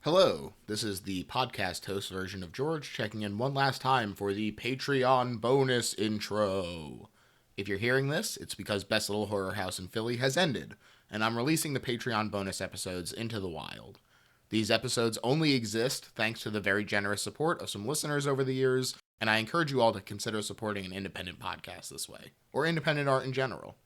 Hello, this is the podcast host version of George checking in one last time for the Patreon bonus intro. If you're hearing this, it's because Best Little Horror House in Philly has ended, and I'm releasing the Patreon bonus episodes into the wild. These episodes only exist thanks to the very generous support of some listeners over the years, and I encourage you all to consider supporting an independent podcast this way, or independent art in general.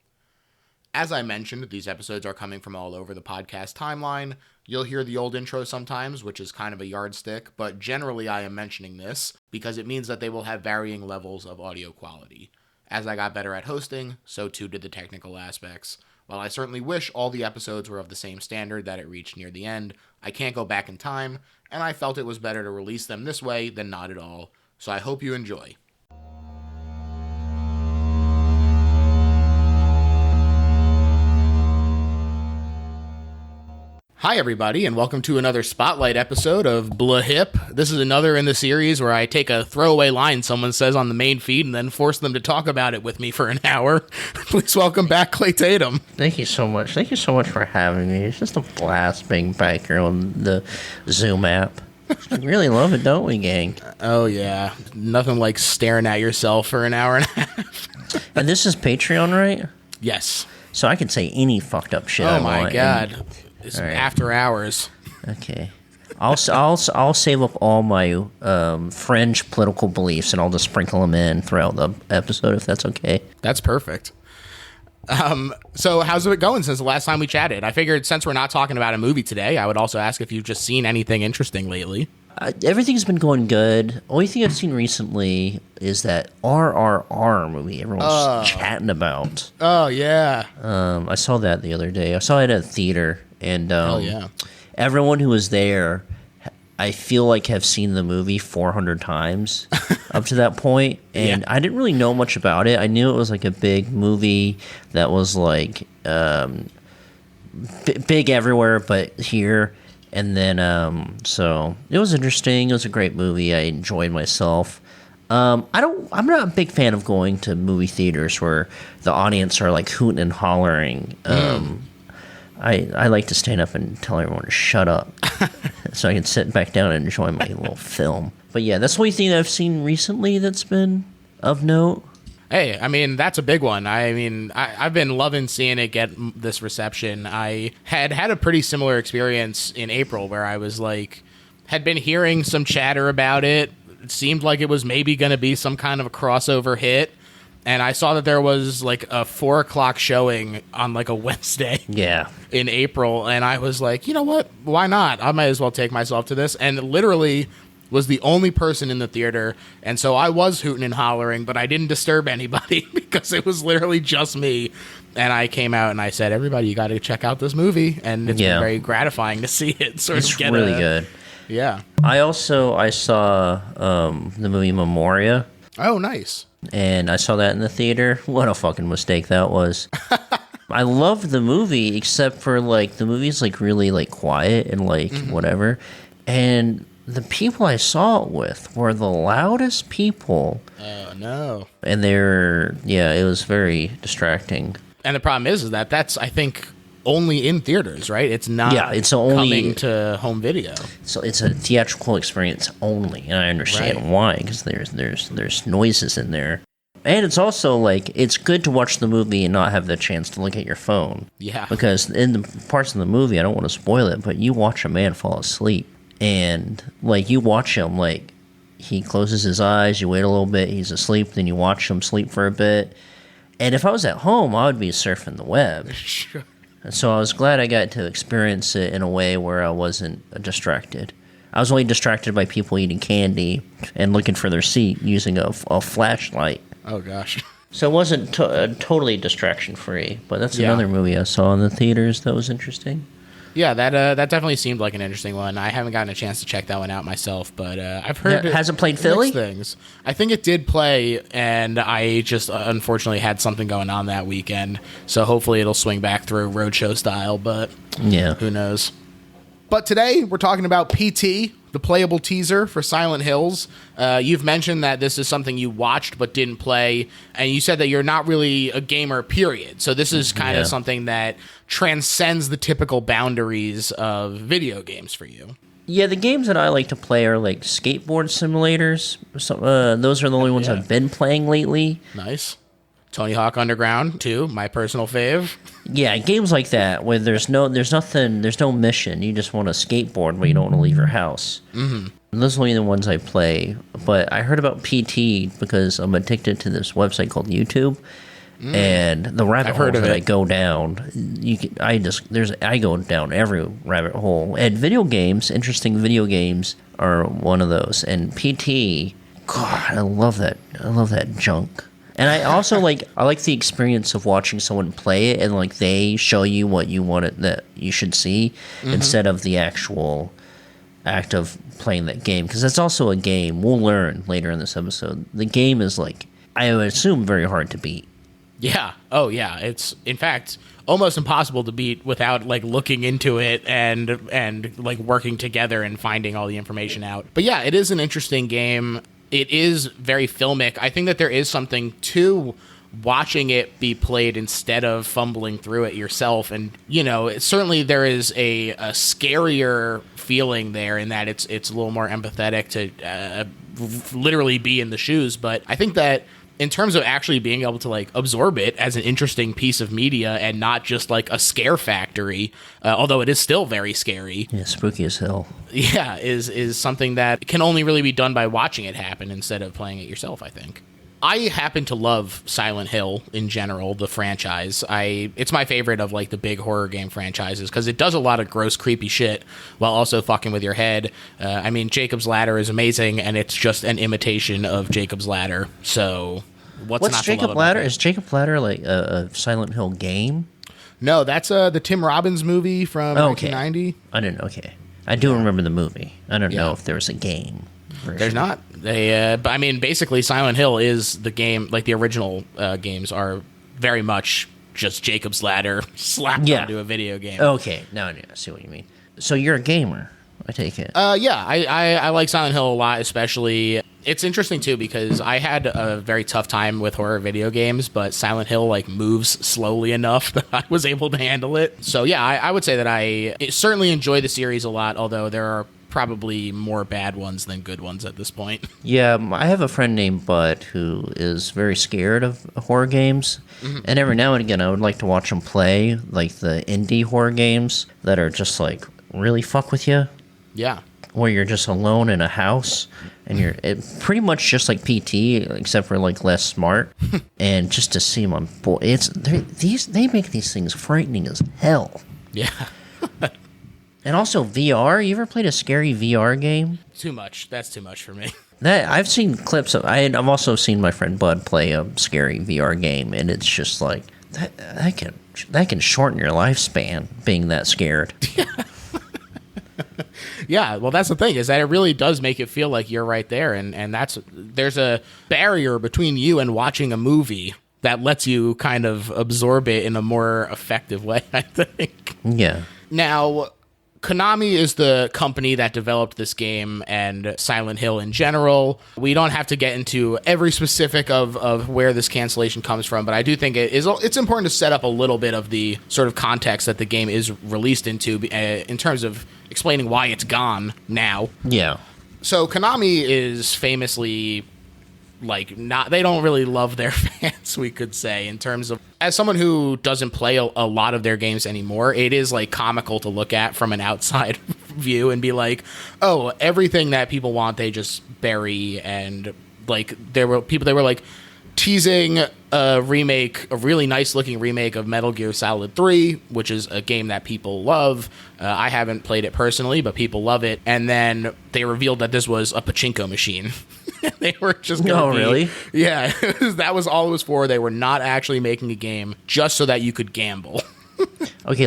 As I mentioned, these episodes are coming from all over the podcast timeline. You'll hear the old intro sometimes, which is kind of a yardstick, but generally I am mentioning this because it means that they will have varying levels of audio quality. As I got better at hosting, so too did the technical aspects. While I certainly wish all the episodes were of the same standard that it reached near the end, I can't go back in time, and I felt it was better to release them this way than not at all, so I hope you enjoy. Hi everybody, and welcome to another Spotlight episode of Blah Hip. This is another in the series where I take a throwaway line someone says on the main feed and then force them to talk about it with me for an hour. Please welcome back Clay Tatum. Thank you so much. Thank you so much for having me. It's just a blast being back here on the Zoom app. I really love it, don't we, gang? Oh yeah, nothing like staring at yourself for an hour and a half. And this is Patreon, right? Yes. So I can say any fucked up shit I want. Oh my god. It's right. After hours. Okay. I'll save up all my fringe political beliefs and I'll just sprinkle them in throughout the episode if that's okay. That's perfect. So how's it going since the last time we chatted? I figured since we're not talking about a movie today, I would also ask if you've just seen anything interesting lately. Everything's been going good. Only thing I've seen recently is that RRR movie everyone's chatting about. Oh, yeah. I saw that the other day. I saw it at a theater, and everyone who was there, I feel like have seen the movie 400 times up to that point, and I didn't really know much about it. I knew it was like a big movie that was like big everywhere but here. And then, so it was interesting. It was a great movie. I enjoyed myself. I'm not a big fan of going to movie theaters where the audience are like hooting and hollering. I like to stand up and tell everyone to shut up so I can sit back down and enjoy my little film. But yeah, that's the only thing I've seen recently that's been of note. Hey, I mean, that's a big one. I mean, I've been loving seeing it get this reception. I had a pretty similar experience in April where I was like, had been hearing some chatter about it. It seemed like it was maybe going to be some kind of a crossover hit. And I saw that there was like a 4:00 showing on like a Wednesday in April. And I was like, you know what? Why not? I might as well take myself to this. And literally was the only person in the theater, and so I was hooting and hollering, but I didn't disturb anybody because it was literally just me. And I came out and I said, everybody, you got to check out this movie, and it's been very gratifying to see it it's really good. Yeah. I saw the movie Memoria. Oh, nice. And I saw that in the theater. What a fucking mistake that was. I loved the movie, except for like the movie's like really like quiet and like whatever, and the people I saw it with were the loudest people. Oh, no. And it was very distracting. And the problem is that that's, I think, only in theaters, right? It's not it's only coming to home video. So it's a theatrical experience only, and I understand why, because there's noises in there. And it's also like, it's good to watch the movie and not have the chance to look at your phone. Yeah. Because in the parts of the movie, I don't want to spoil it, but you watch a man fall asleep. And like you watch him, like he closes his eyes, you wait a little bit, he's asleep, then you watch him sleep for a bit. And if I was at home, I would be surfing the web. Sure. And so I was glad I got to experience it in a way where I wasn't distracted. I was only distracted by people eating candy and looking for their seat using a flashlight. Oh gosh. So it wasn't totally distraction free, but that's another movie I saw in the theaters that was interesting. Yeah, that definitely seemed like an interesting one. I haven't gotten a chance to check that one out myself, but I've heard it hasn't played Philly things. I think it did play, and I just unfortunately had something going on that weekend. So hopefully it'll swing back through roadshow style, but who knows? But today we're talking about PT, the playable teaser for Silent Hills. You've mentioned that this is something you watched but didn't play, and you said that you're not really a gamer, period. So this is kind of something that transcends the typical boundaries of video games for you. Yeah, the games that I like to play are like skateboard simulators. So, those are the only ones I've been playing lately. Nice. Tony Hawk Underground 2, my personal fave. Yeah, games like that where there's no mission. You just want to skateboard, but you don't want to leave your house. Mm-hmm. Those are only the ones I play. But I heard about PT because I'm addicted to this website called YouTube. And the rabbit holes that I go down, I go down every rabbit hole. And video games, interesting video games, are one of those. And PT, God, I love that. I love that junk. And I also like the experience of watching someone play it, and like they show you what you want it that you should see instead of the actual act of playing that game, because that's also a game. We'll learn later in this episode. The game is like, I would assume, very hard to beat. Yeah. Oh, yeah. It's, in fact, almost impossible to beat without, like, looking into it and like, working together and finding all the information out. But, yeah, it is an interesting game. It is very filmic. I think that there is something to watching it be played instead of fumbling through it yourself. And, you know, certainly there is a scarier feeling there in that it's a little more empathetic to literally be in the shoes. But I think that in terms of actually being able to like absorb it as an interesting piece of media and not just like a scare factory, although it is still very scary. Yeah, spooky as hell. Yeah, is something that can only really be done by watching it happen instead of playing it yourself, I think. I happen to love Silent Hill in general, the franchise. It's my favorite of like the big horror game franchises because it does a lot of gross, creepy shit while also fucking with your head. I mean, Jacob's Ladder is amazing, and it's just an imitation of Jacob's Ladder. So what's not Jacob to love Ladder? about it? Is Jacob Ladder like a Silent Hill game? No, that's the Tim Robbins movie from 1990. I didn't. Okay, I do remember the movie. I don't know if there was a game version. There's not. But I mean, basically, Silent Hill is the game. Like the original games are very much just Jacob's Ladder slapped onto a video game. Okay, now I see what you mean. So you're a gamer, I take it. Yeah, I like Silent Hill a lot, especially. It's interesting too because I had a very tough time with horror video games, but Silent Hill like moves slowly enough that I was able to handle it. So yeah, I would say that I certainly enjoy the series a lot, although there are probably more bad ones than good ones at this point. Yeah, I have a friend named Bud who is very scared of horror games, and every now and again I would like to watch him play like the indie horror games that are just like really fuck with you. Yeah. Where you're just alone in a house and you're pretty much just like PT except for like less smart. And just to see them on board, they make these things frightening as hell. Yeah. And also VR. You ever played a scary VR game? Too much. That's too much for me. That I've seen clips of. I've also seen my friend Bud play a scary VR game, and it's just like that can shorten your lifespan being that scared. Yeah, well, that's the thing, is that it really does make it feel like you're right there, and there's a barrier between you and watching a movie that lets you kind of absorb it in a more effective way, I think. Yeah. Now, Konami is the company that developed this game and Silent Hill in general. We don't have to get into every specific of where this cancellation comes from, but I do think it's important to set up a little bit of the sort of context that the game is released into in terms of explaining why it's gone now. Yeah. So Konami is famously they don't really love their fans, we could say, in terms of, as someone who doesn't play a lot of their games anymore, it is like comical to look at from an outside view and be like, oh, everything that people want, they just bury. And like, there were people that were like teasing a really nice looking remake of Metal Gear Solid 3, which is a game that people love. I haven't played it personally, but people love it. And then they revealed that this was a pachinko machine. They were just going to really? Yeah, that was all it was for. They were not actually making a game just so that you could gamble. Okay,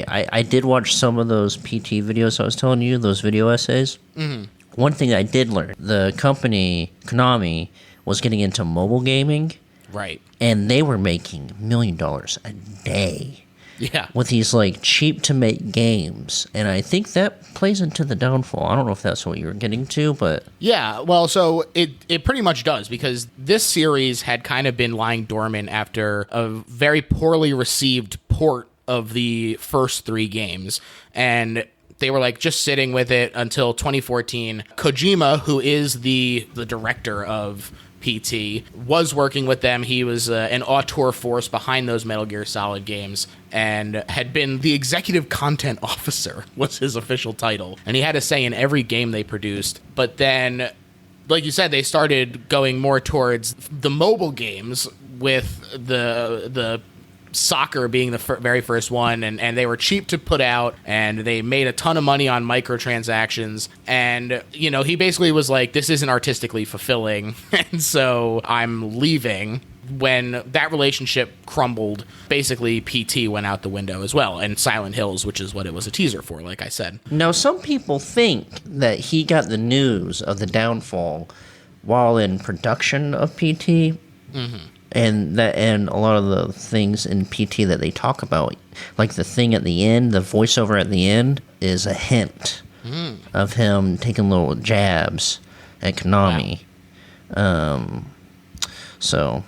I did watch some of those PT videos I was telling you, those video essays. Mm-hmm. One thing I did learn, the company, Konami, was getting into mobile gaming. Right. And they were making $1 million a day. Yeah. With these like cheap to make games. And I think that plays into the downfall. I don't know if that's what you were getting to, but yeah, well, so it pretty much does, because this series had kind of been lying dormant after a very poorly received port of the first three games. And they were like just sitting with it until 2014. Kojima, who is the director of PT, was working with them. He was an auteur force behind those Metal Gear Solid games and had been the executive content officer was his official title. And he had a say in every game they produced. But then, like you said, they started going more towards the mobile games with the soccer being the very first one, and they were cheap to put out, and they made a ton of money on microtransactions. And, you know, he basically was like, this isn't artistically fulfilling, and so I'm leaving. When that relationship crumbled, basically PT went out the window as well, and Silent Hills, which is what it was a teaser for, like I said. Now, some people think that he got the news of the downfall while in production of PT. Mm-hmm. And a lot of the things in PT that they talk about, like the thing at the end, the voiceover at the end, is a hint of him taking little jabs at Konami. Wow. So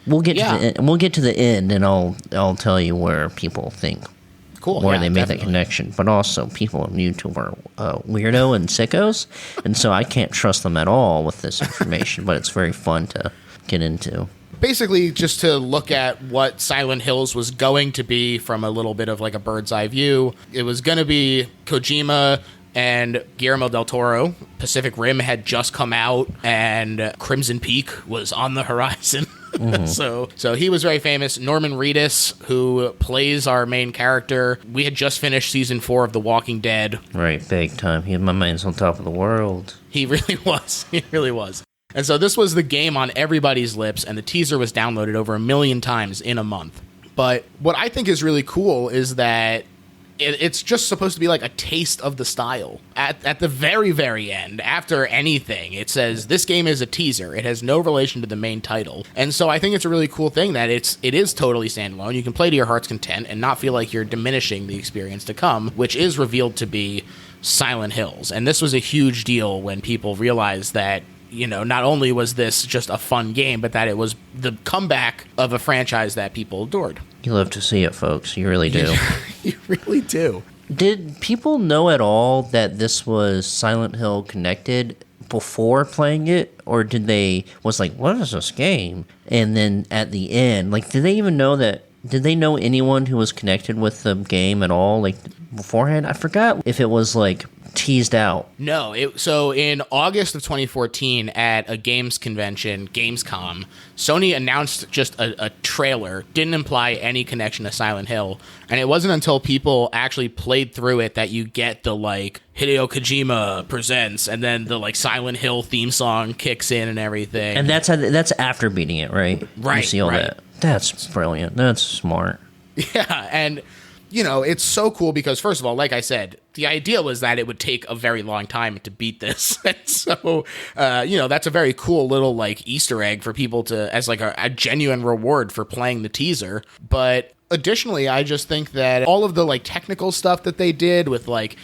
we'll get to the end, and I'll tell you where people think where they made that connection. But also, people on YouTube are weirdo and sickos, and so I can't trust them at all with this information. But it's very fun to get into. Basically, just to look at what Silent Hills was going to be from a little bit of like a bird's eye view, it was going to be Kojima and Guillermo del Toro. Pacific Rim had just come out, and Crimson Peak was on the horizon. Mm-hmm. So he was very famous. Norman Reedus, who plays our main character, we had just finished season 4 of The Walking Dead. Right, big time. My man's on top of the world. He really was. He really was. And so this was the game on everybody's lips, and the teaser was downloaded over 1 million times in a month. But what I think is really cool is that it's just supposed to be like a taste of the style. At the very, very end, after anything, it says, this game is a teaser. It has no relation to the main title. And so I think it's a really cool thing that it is totally standalone. You can play to your heart's content and not feel like you're diminishing the experience to come, which is revealed to be Silent Hills. And this was a huge deal when people realized that, you know, not only was this just a fun game, but that it was the comeback of a franchise that people adored. You love to see it, folks. You really do. You really do. Did people know at all that this was Silent Hill connected before playing it? Or did they was like, what is this game? And then at the end, like, did they even know that? Did they know anyone who was connected with the game at all, like, beforehand? I forgot if it was, like, teased out. No, so in August of 2014 at a games convention, Gamescom, Sony announced just a trailer, didn't imply any connection to Silent Hill, and it wasn't until people actually played through it that you get the, like, Hideo Kojima presents, and then the, like, Silent Hill theme song kicks in and everything. And that's after beating it, right? Right, you see all right. that. That's brilliant. That's smart. Yeah, and you know, it's so cool because, first of all, like I said, the idea was that it would take a very long time to beat this. And so, you know, that's a very cool little, like, Easter egg for people to, as, like, a genuine reward for playing the teaser. But additionally, I just think that all of the, like, technical stuff that they did with, like,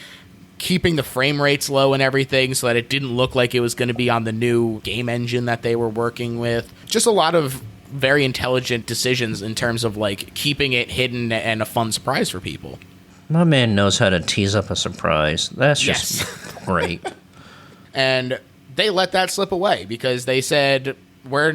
keeping the frame rates low and everything so that it didn't look like it was going to be on the new game engine that they were working with. Just a lot of very intelligent decisions in terms of, like, keeping it hidden and a fun surprise for people. My man knows how to tease up a surprise. That's just great. And they let that slip away because they said, we're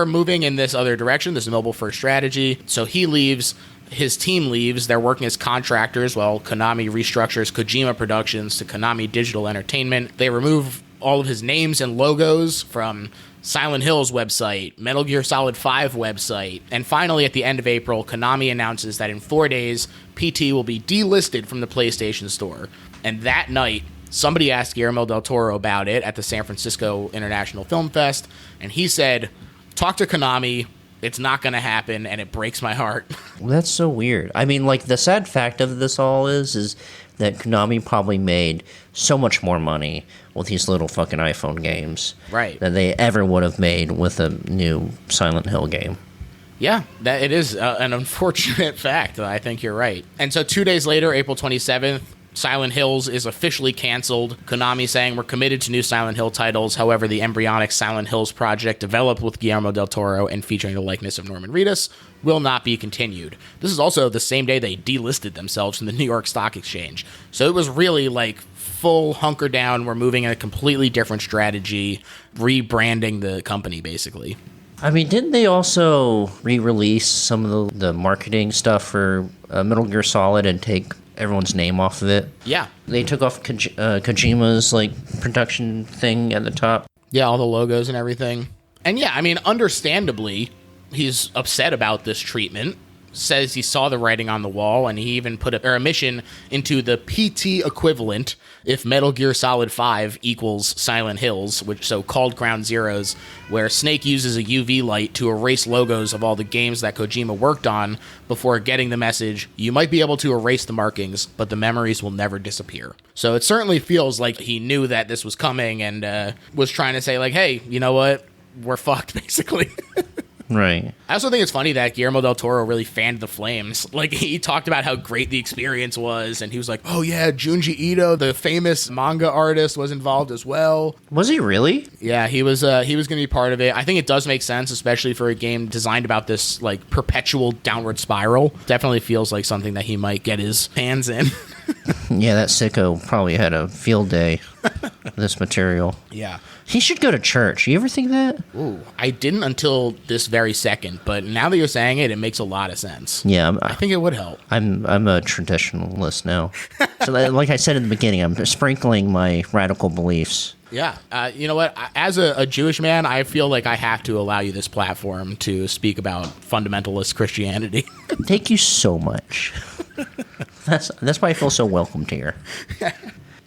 moving in this other direction, this mobile first strategy. So he leaves, his team leaves, they're working as contractors while Konami restructures Kojima Productions to Konami Digital Entertainment. They remove all of his names and logos from Silent Hills website, Metal Gear Solid 5 website, and finally at the end of April, Konami announces that in 4 days, PT will be delisted from the PlayStation Store. And that night, somebody asked Guillermo del Toro about it at the San Francisco International Film Fest, and he said, talk to Konami, it's not going to happen, and it breaks my heart. That's so weird. I mean, like, the sad fact of this all is that Konami probably made so much more money with these little fucking iPhone games than they ever would have made with a new Silent Hill game. Yeah, that it is an unfortunate fact. I think you're right. And so 2 days later, April 27th, Silent Hills is officially canceled. Konami saying we're committed to new Silent Hill titles. However, the embryonic Silent Hills project developed with Guillermo del Toro and featuring the likeness of Norman Reedus will not be continued. This is also the same day they delisted themselves from the New York Stock Exchange. So it was really like full hunker down. We're moving in a completely different strategy, rebranding the company basically. I mean, didn't they also re-release some of the marketing stuff for Metal Gear Solid and take everyone's name off of it? Yeah. They took off Kojima's, like, production thing at the top. Yeah, all the logos and everything. And yeah, I mean, understandably, he's upset about this treatment. Says he saw the writing on the wall, and he even put a mission into the PT equivalent if Metal Gear Solid 5 equals Silent Hills, so called Ground Zeroes, where Snake uses a UV light to erase logos of all the games that Kojima worked on before getting the message, you might be able to erase the markings, but the memories will never disappear. So it certainly feels like he knew that this was coming and was trying to say, like, hey, you know what? We're fucked, basically. Right. I also think it's funny that Guillermo del Toro really fanned the flames. Like, he talked about how great the experience was, and he was like, oh yeah, Junji Ito, the famous manga artist, was involved as well. Was he really? Yeah, he was going to be part of it. I think it does make sense, especially for a game designed about this, like, perpetual downward spiral. Definitely feels like something that he might get his hands in. Yeah, that sicko probably had a field day with this material. Yeah. He should go to church. You ever think that? Ooh, I didn't until this very second, but now that you're saying it, it makes a lot of sense. Yeah, I think it would help. I'm a traditionalist now. So, like I said in the beginning, I'm sprinkling my radical beliefs. Yeah. You know what? As a Jewish man, I feel like I have to allow you this platform to speak about fundamentalist Christianity. Thank you so much. That's why I feel so welcomed here.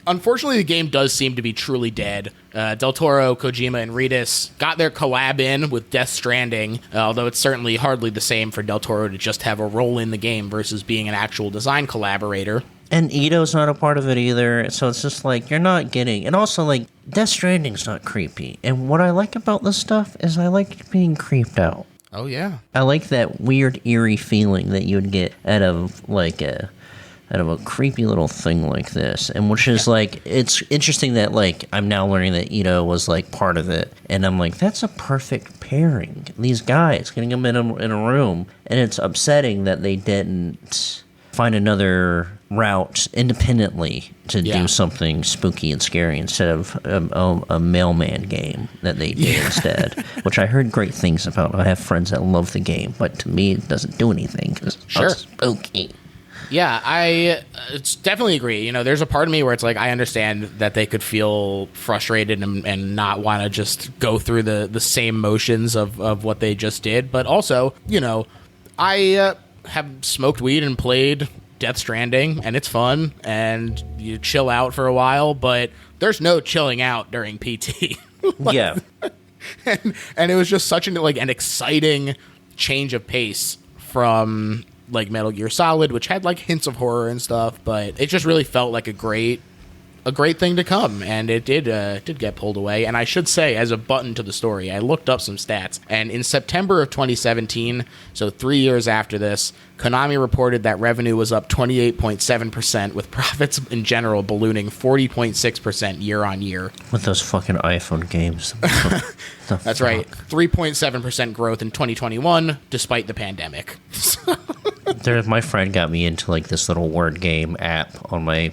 Unfortunately, the game does seem to be truly dead. Del Toro, Kojima, and Reedus got their collab in with Death Stranding, although it's certainly hardly the same for Del Toro to just have a role in the game versus being an actual design collaborator. And Ito's not a part of it either, so it's just like, you're not getting... And also, like, Death Stranding's not creepy. And what I like about this stuff is I like being creeped out. Oh, yeah. I like that weird, eerie feeling that you would get out of, like, a creepy little thing like this. And which is, like, it's interesting that, like, I'm now learning that Ito was, like, part of it. And I'm like, that's a perfect pairing. These guys, getting them in a room. And it's upsetting that they didn't find another route independently to do something spooky and scary instead of a mailman game that they did instead, which I heard great things about. I have friends that love the game, but to me it doesn't do anything because it's not spooky. Yeah, I definitely agree. You know, there's a part of me where it's like I understand that they could feel frustrated and not want to just go through the same motions of what they just did. But also, you know, I have smoked weed and played Death Stranding, and it's fun, and you chill out for a while, but there's no chilling out during PT. Yeah. And it was just such an exciting change of pace from like Metal Gear Solid, which had like hints of horror and stuff, but it just really felt like a great thing to come, and it did get pulled away. And I should say, as a button to the story, I looked up some stats, and in September of 2017, so 3 years after this, Konami reported that revenue was up 28.7%, with profits in general ballooning 40.6% year on year. With those fucking iPhone games. That's right. 3.7% growth in 2021, despite the pandemic. My friend got me into like this little word game app on my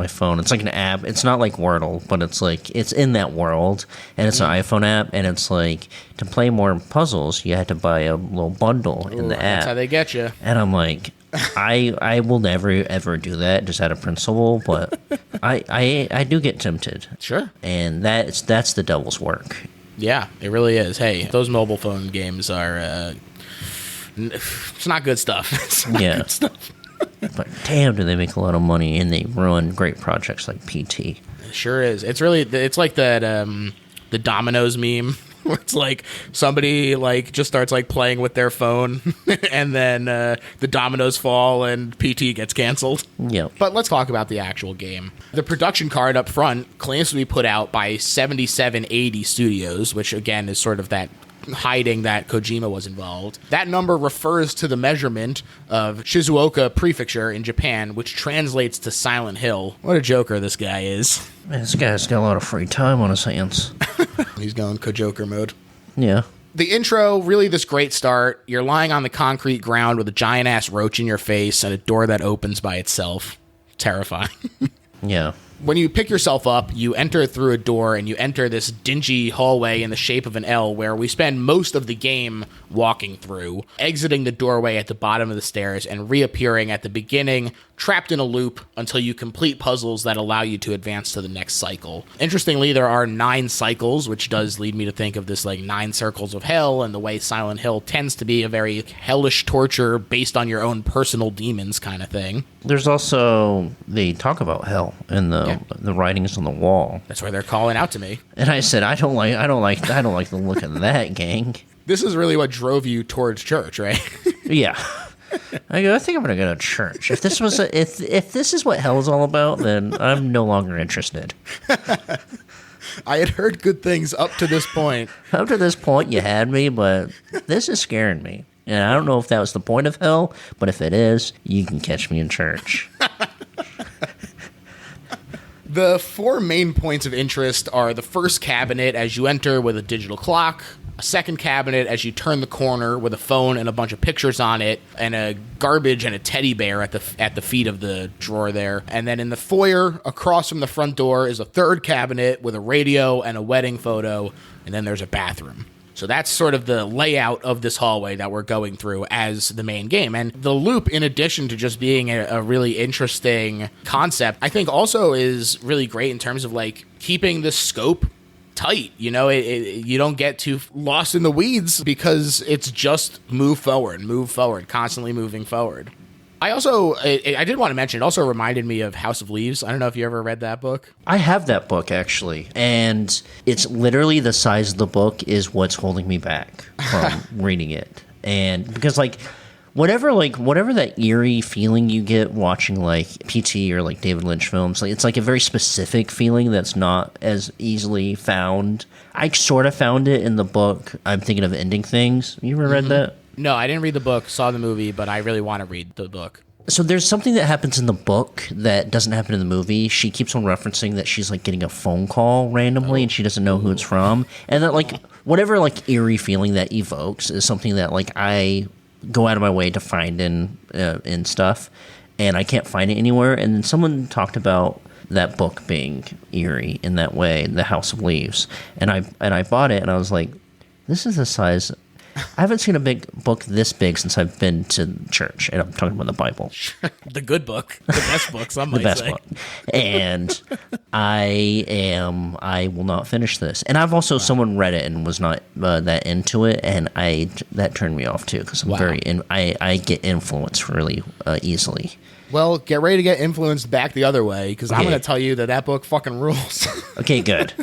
phone. It's like an app. It's not like Wordle, but it's like it's in that world, and it's an iPhone app, and it's like to play more puzzles, you had to buy a little bundle in the app. That's how they get you. And I'm like, I will never ever do that just out of principle, but I do get tempted. Sure. And that's the devil's work. Yeah, it really is. Hey, those mobile phone games are. It's not good stuff. It's not good stuff. But damn, do they make a lot of money, and they ruin great projects like PT. It sure is. It's like that the Dominoes meme where it's like somebody like just starts like playing with their phone and then the dominoes fall and PT gets canceled. Yep. But let's talk about the actual game. The production card up front claims to be put out by 7780 Studios, which again is sort of that hiding that Kojima was involved. That number refers to the measurement of Shizuoka Prefecture in Japan, which translates to Silent Hill. What a joker this guy is. Man, this guy's got a lot of free time on his hands. He's going Kojoker mode. Yeah. The intro, really this great start. You're lying on the concrete ground with a giant-ass roach in your face and a door that opens by itself. Terrifying. Yeah. When you pick yourself up, you enter through a door and you enter this dingy hallway in the shape of an L where we spend most of the game walking through, exiting the doorway at the bottom of the stairs and reappearing at the beginning, trapped in a loop until you complete puzzles that allow you to advance to the next cycle. Interestingly, there are 9 cycles, which does lead me to think of this like 9 circles of hell and the way Silent Hill tends to be a very hellish torture based on your own personal demons kind of thing. There's also, they talk about hell in the writings on the wall. That's why they're calling out to me. And I said, I don't like the look of that, gang. This is really what drove you towards church, right? Yeah. I think I'm gonna go to church. If this was if this is what hell is all about, then I'm no longer interested. I had heard good things up to this point. Up to this point, you had me, but this is scaring me. And I don't know if that was the point of hell, but if it is, you can catch me in church. The 4 main points of interest are the first cabinet as you enter with a digital clock, a second cabinet as you turn the corner with a phone and a bunch of pictures on it, and a garbage and a teddy bear at the feet of the drawer there. And then in the foyer, across from the front door, is a third cabinet with a radio and a wedding photo, and then there's a bathroom. So that's sort of the layout of this hallway that we're going through as the main game. And the loop, in addition to just being a really interesting concept, I think also is really great in terms of like keeping the scope tight. You know, you don't get too lost in the weeds because it's just move forward, constantly moving forward. I also, I did want to mention, it also reminded me of House of Leaves. I don't know if you ever read that book. I have that book, actually. And it's literally the size of the book is what's holding me back from reading it. And because, whatever that eerie feeling you get watching, PT or, David Lynch films, it's, a very specific feeling that's not as easily found. I sort of found it in the book. I'm thinking of Ending Things. You ever read that? No, I didn't read the book, saw the movie, but I really want to read the book. So there's something that happens in the book that doesn't happen in the movie. She keeps on referencing that she's getting a phone call randomly and she doesn't know who it's from. And that whatever eerie feeling that evokes is something that I go out of my way to find in stuff, and I can't find it anywhere. And then someone talked about that book being eerie in that way, The House of Leaves. And I bought it and I was like, this is the size. I haven't seen a big book this big since I've been to church, and I'm talking about the Bible. The good book. The best book, some might say. The best book. And I will not finish this. And I've also, someone read it and was not that into it, and that turned me off too, because I get influenced really easily. Well, get ready to get influenced back the other way, because I'm going to tell you that book fucking rules. Okay, good.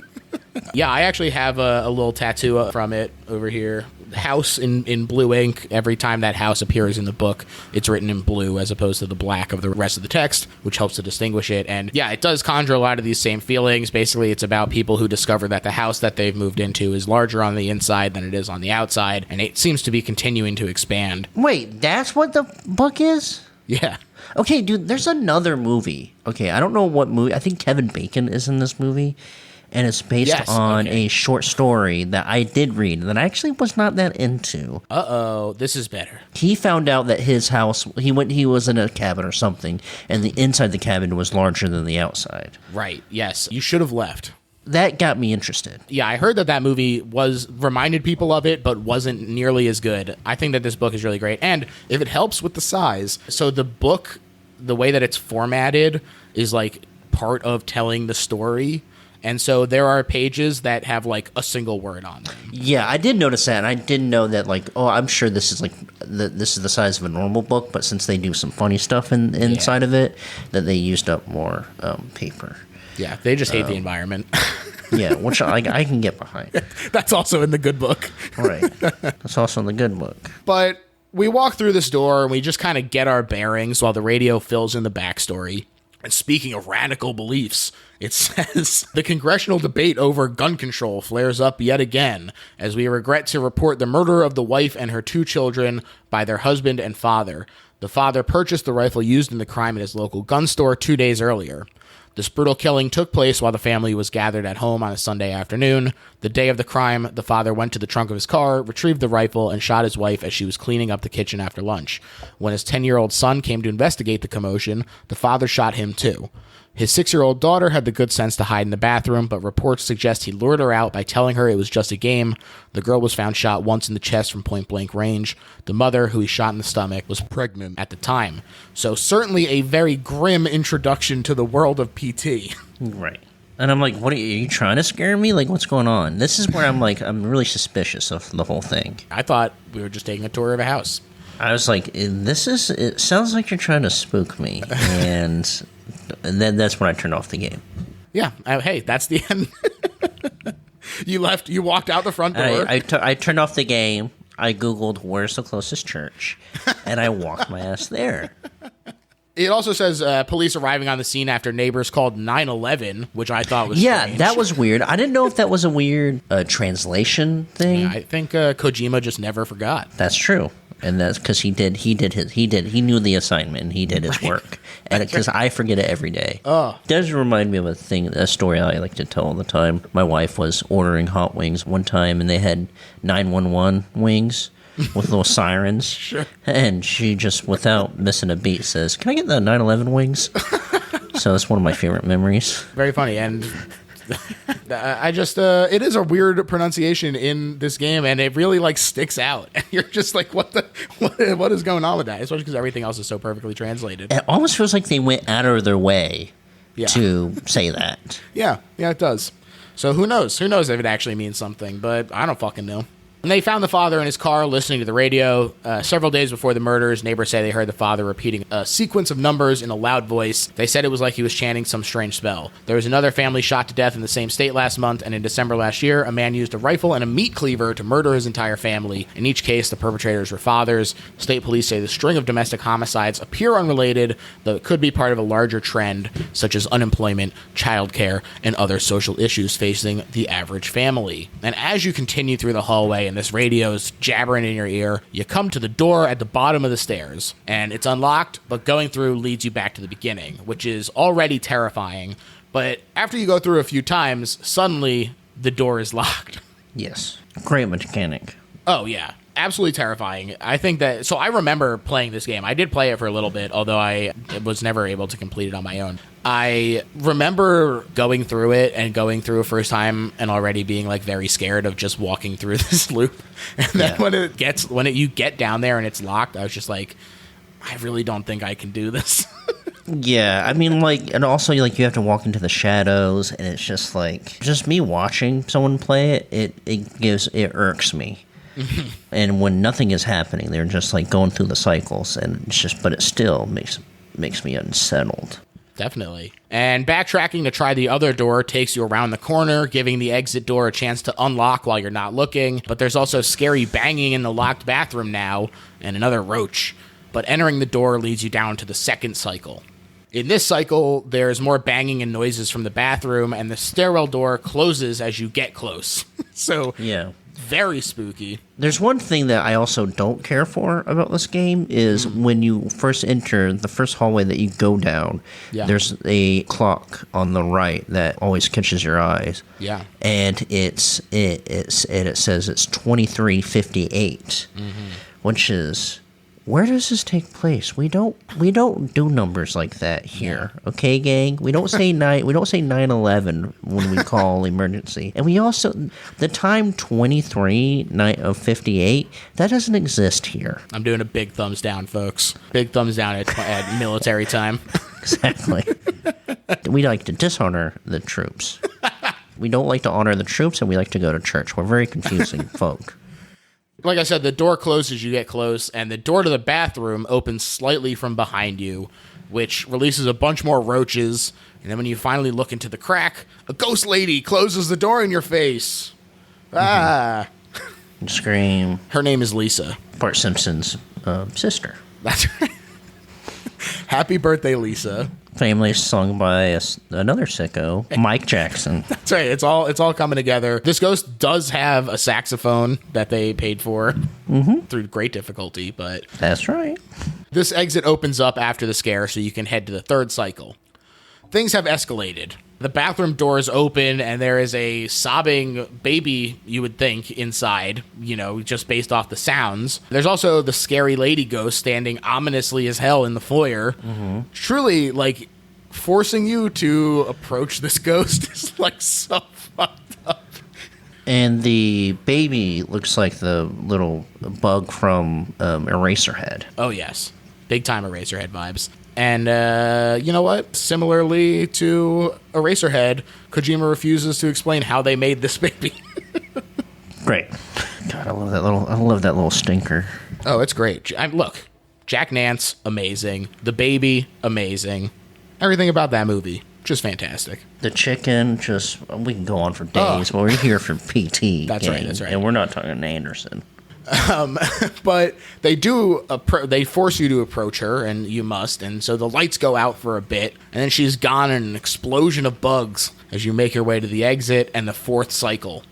Yeah, I actually have a little tattoo from it over here. House in blue ink. Every time that house appears in the book, it's written in blue as opposed to the black of the rest of the text, which helps to distinguish it. And yeah, it does conjure a lot of these same feelings. Basically, it's about people who discover that the house that they've moved into is larger on the inside than it is on the outside, and it seems to be continuing to expand. Wait, that's what the book is? Yeah. Okay, dude, there's another movie. Okay, I don't know what movie. I think Kevin Bacon is in this movie. And it's based on a short story that I did read that I actually was not that into. Uh-oh, this is better. He found out that his house, he was in a cabin or something, and the inside the cabin was larger than the outside. Right, yes. You should have left. That got me interested. Yeah, I heard that movie reminded people of it, but wasn't nearly as good. I think that this book is really great. And if it helps with the size, so the book, the way that it's formatted is part of telling the story. And so there are pages that have a single word on them. Yeah, I did notice that, and I didn't know that I'm sure this is this is the size of a normal book, but since they do some funny stuff inside of it, that they used up more paper. Yeah, they just hate the environment. Yeah, which I can get behind. That's also in the good book. Right. That's also in the good book. But we walk through this door and we just kind of get our bearings while the radio fills in the backstory. And speaking of radical beliefs, it says, the congressional debate over gun control flares up yet again as we regret to report the murder of the wife and her 2 children by their husband and father. The father purchased the rifle used in the crime at his local gun store 2 days earlier. This brutal killing took place while the family was gathered at home on a Sunday afternoon. The day of the crime, the father went to the trunk of his car, retrieved the rifle, and shot his wife as she was cleaning up the kitchen after lunch. When his 10-year-old son came to investigate the commotion, the father shot him too. His 6-year-old daughter had the good sense to hide in the bathroom, but reports suggest he lured her out by telling her it was just a game. The girl was found shot once in the chest from point-blank range. The mother, who he shot in the stomach, was pregnant at the time. So certainly a very grim introduction to the world of PT. Right. And I'm like, what are you trying to scare me? Like, what's going on? This is where I'm like, I'm really suspicious of the whole thing. I thought we were just taking a tour of a house. I was like, it sounds like you're trying to spook me. And then that's when I turned off the game. Yeah. Hey, that's the end. You walked out the front door. I turned off the game. I Googled where's the closest church. And I walked my ass there. It also says police arriving on the scene after neighbors called 911, which I thought was strange. That was weird. I didn't know if that was a weird translation thing. Yeah, I think Kojima just never forgot. That's true. And that's because he knew the assignment and he did his work. And because I forget it every day. Oh. It does remind me of a story I like to tell all the time. My wife was ordering hot wings one time and they had 911 wings with little sirens. Sure. And she just, without missing a beat, says, "Can I get the 911 wings?" So it's one of my favorite memories. Very funny. And I just, it is a weird pronunciation in this game, and it really like sticks out. You're just like, what is going on with that? Especially because everything else is so perfectly translated. It almost feels like they went out of their way to say that. Yeah, it does. So who knows? Who knows if it actually means something? But I don't fucking know. And they found the father in his car listening to the radio. Several days before the murders, neighbors say they heard the father repeating a sequence of numbers in a loud voice. They said it was like he was chanting some strange spell. There was another family shot to death in the same state last month, and in December last year, a man used a rifle and a meat cleaver to murder his entire family. In each case, the perpetrators were fathers. State police say the string of domestic homicides appear unrelated, though it could be part of a larger trend, such as unemployment, childcare, and other social issues facing the average family. And as you continue through the hallway and this radio's jabbering in your ear, you come to the door at the bottom of the stairs, and it's unlocked, but going through leads you back to the beginning, which is already terrifying. But after you go through a few times, suddenly the door is locked. Yes. Great mechanic. Oh, yeah. Absolutely terrifying. I think that... So I remember playing this game. I did play it for a little bit, although I was never able to complete it on my own. I remember going through it and going through a first time and already being like very scared of just walking through this loop. And then when you get down there and it's locked, I was just like, I really don't think I can do this. Yeah, I mean, like, and also, like, you have to walk into the shadows, and it's just like, just me watching someone play it, it irks me. And when nothing is happening, they're just like going through the cycles, and but it still makes me unsettled. Definitely. And backtracking to try the other door takes you around the corner, giving the exit door a chance to unlock while you're not looking. But there's also scary banging in the locked bathroom now, and another roach. But entering the door leads you down to the second cycle. In this cycle, there's more banging and noises from the bathroom, and the stairwell door closes as you get close. So, yeah. Very spooky. There's one thing that I also don't care for about this game is when you first enter the first hallway that you go down, there's a clock on the right that always catches your eyes. Yeah. And it says it's 23:58, which is, where does this take place? We don't do numbers like that here, okay, gang? We don't say 9/11 when we call emergency, and we also the time 23:58 that doesn't exist here. I'm doing a big thumbs down, folks. Big thumbs down at military time. Exactly. We like to dishonor the troops. We don't like to honor the troops, and we like to go to church. We're very confusing folk. Like I said, the door closes, you get close, and the door to the bathroom opens slightly from behind you, which releases a bunch more roaches, and then when you finally look into the crack, a ghost lady closes the door in your face. Ah. Scream. Her name is Lisa. Bart Simpson's sister. That's right. Happy birthday, Lisa. Family sung by another sicko, Mike Jackson. That's right. It's all coming together. This ghost does have a saxophone that they paid for through great difficulty, but that's right. This exit opens up after the scare, so you can head to the third cycle. Things have escalated. The bathroom doors open, and there is a sobbing baby, you would think, inside, just based off the sounds. There's also the scary lady ghost standing ominously as hell in the foyer. Truly, forcing you to approach this ghost is, so fucked up. And the baby looks like the little bug from Eraserhead. Oh, yes. Big-time Eraserhead vibes. And you know what? Similarly to Eraserhead, Kojima refuses to explain how they made this baby. Great. God, I love that little stinker. Oh, it's great. Look, Jack Nance, amazing. The baby, amazing. Everything about that movie, just fantastic. The chicken, we can go on for days, but we're here for PT. That's right. And we're not talking Anderson. But they force you to approach her, and you must, and so the lights go out for a bit, and then she's gone in an explosion of bugs as you make your way to the exit and the fourth cycle.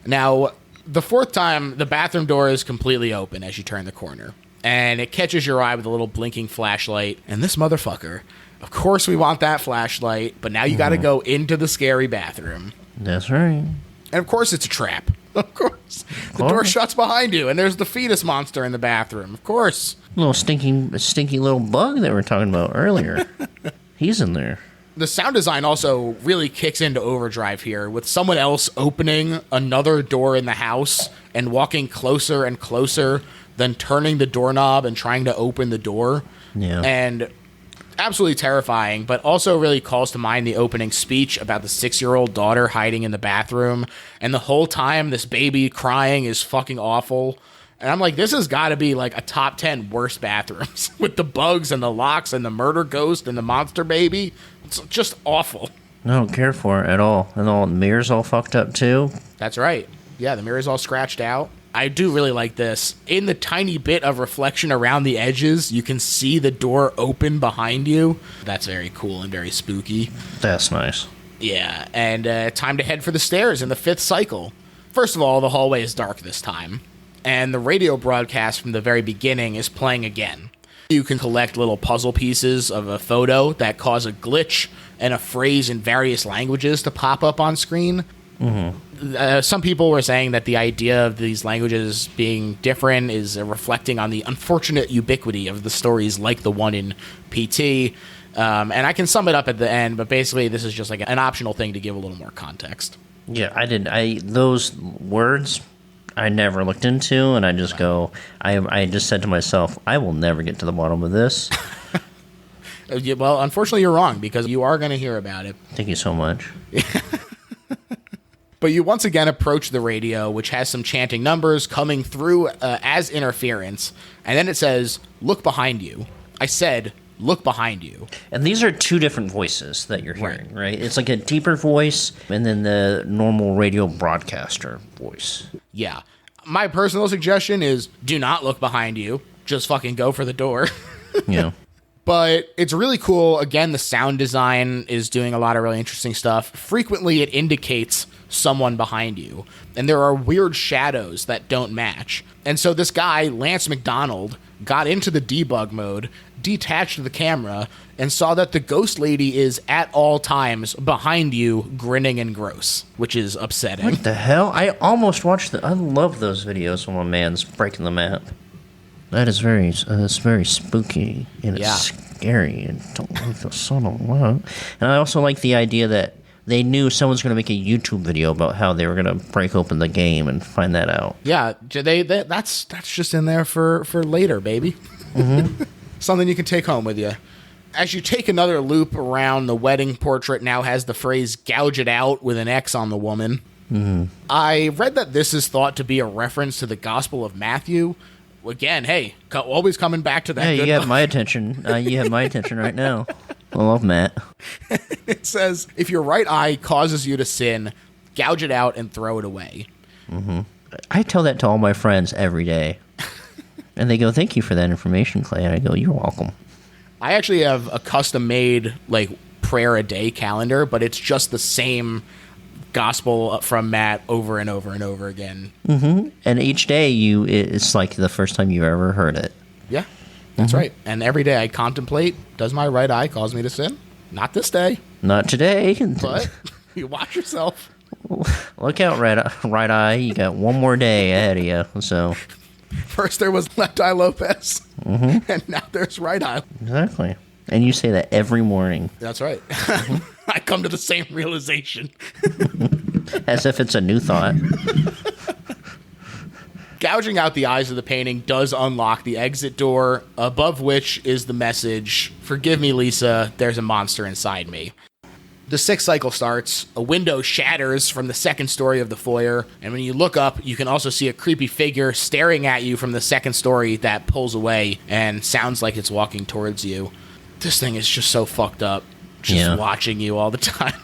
Now, the fourth time, the bathroom door is completely open as you turn the corner, and it catches your eye with a little blinking flashlight, and this motherfucker, of course we want that flashlight, but now you gotta go into the scary bathroom. That's right. And of course it's a trap. Of course. The door shuts behind you, and there's the fetus monster in the bathroom. Of course. Little stinky little bug that we were talking about earlier. He's in there. The sound design also really kicks into overdrive here, with someone else opening another door in the house and walking closer and closer, then turning the doorknob and trying to open the door. Yeah. And absolutely terrifying, but also really calls to mind the opening speech about the 6-year-old daughter hiding in the bathroom, and the whole time this baby crying is fucking awful. And I'm like, this has got to be a top 10 worst bathrooms with the bugs and the locks and the murder ghost and the monster baby. It's just awful. I don't care for it at all. And all the mirrors all fucked up too. That's right. Yeah, the mirror's all scratched out. I do really like this. In the tiny bit of reflection around the edges, you can see the door open behind you. That's very cool and very spooky. That's nice. Yeah, and time to head for the stairs in the fifth cycle. First of all, the hallway is dark this time, and the radio broadcast from the very beginning is playing again. You can collect little puzzle pieces of a photo that cause a glitch and a phrase in various languages to pop up on screen. Some people were saying that the idea of these languages being different is reflecting on the unfortunate ubiquity of the stories like the one in PT. And I can sum it up at the end, but basically this is just an optional thing to give a little more context. Yeah, those words I never looked into, and I just I just said to myself, I will never get to the bottom of this. Well, unfortunately you're wrong, because you are going to hear about it. Thank you so much. But you once again approach the radio, which has some chanting numbers coming through as interference, and then it says, "Look behind you." I said, "Look behind you." And these are two different voices that you're hearing, right? It's like a deeper voice, and then the normal radio broadcaster voice. Yeah. My personal suggestion is, do not look behind you. Just fucking go for the door. Yeah. But it's really cool. Again, the sound design is doing a lot of really interesting stuff. Frequently, it indicates someone behind you, and there are weird shadows that don't match. And so this guy, Lance McDonald, got into the debug mode, detached the camera, and saw that the ghost lady is at all times behind you, grinning and gross, which is upsetting. What the hell? I almost watched I love those videos when a man's breaking the map. That is very spooky, and it's scary, and don't like the sun a lot. And I also like the idea that they knew someone's going to make a YouTube video about how they were going to break open the game and find that out. Yeah, that's just in there for later, baby. Mm-hmm. Something you can take home with you. As you take another loop around, the wedding portrait now has the phrase "gouge it out" with an X on the woman. Mm-hmm. I read that this is thought to be a reference to the Gospel of Matthew. Again, hey, always coming back to that. Hey, you have my attention. You have my attention right now. I love Matt. It says, if your right eye causes you to sin, gouge it out and throw it away. Mm-hmm. I tell that to all my friends every day. And they go, thank you for that information, Clay. And I go, you're welcome. I actually have a custom-made, like, prayer a day calendar, but it's just the same gospel from Matt over and over and over again. Mm-hmm. And each day, it's like the first time you ever heard it. Yeah, that's right. And every day I contemplate, does my right eye cause me to sin? Not this day. Not today. But you watch yourself. Look out, right eye. You got one more day ahead of you. So first there was left eye Lopes, and now there's right eye. Exactly. And you say that every morning. That's right. I come to the same realization. As if it's a new thought. Gouging out the eyes of the painting does unlock the exit door, above which is the message, "Forgive me, Lisa, there's a monster inside me." The sixth cycle starts, a window shatters from the second story of the foyer, and when you look up, you can also see a creepy figure staring at you from the second story that pulls away and sounds like it's walking towards you. This thing is just so fucked up, just watching you all the time.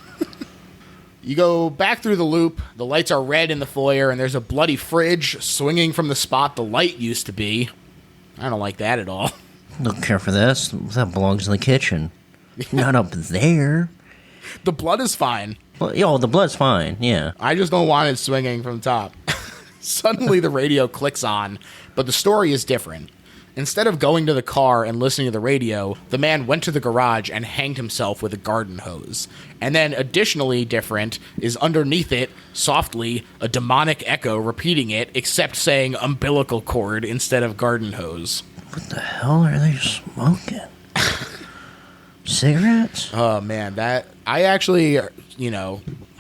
You go back through the loop, the lights are red in the foyer, and there's a bloody fridge swinging from the spot the light used to be. I don't like that at all. Don't care for this. That belongs in the kitchen. Not up there. The blood is fine. Well, the blood's fine, yeah. I just don't want it swinging from the top. Suddenly the radio clicks on, but the story is different. Instead of going to the car and listening to the radio, the man went to the garage and hanged himself with a garden hose. And then additionally different is underneath it, softly, a demonic echo repeating it, except saying umbilical cord instead of garden hose. What the hell are they smoking? Cigarettes? Oh, man, that... I actually, I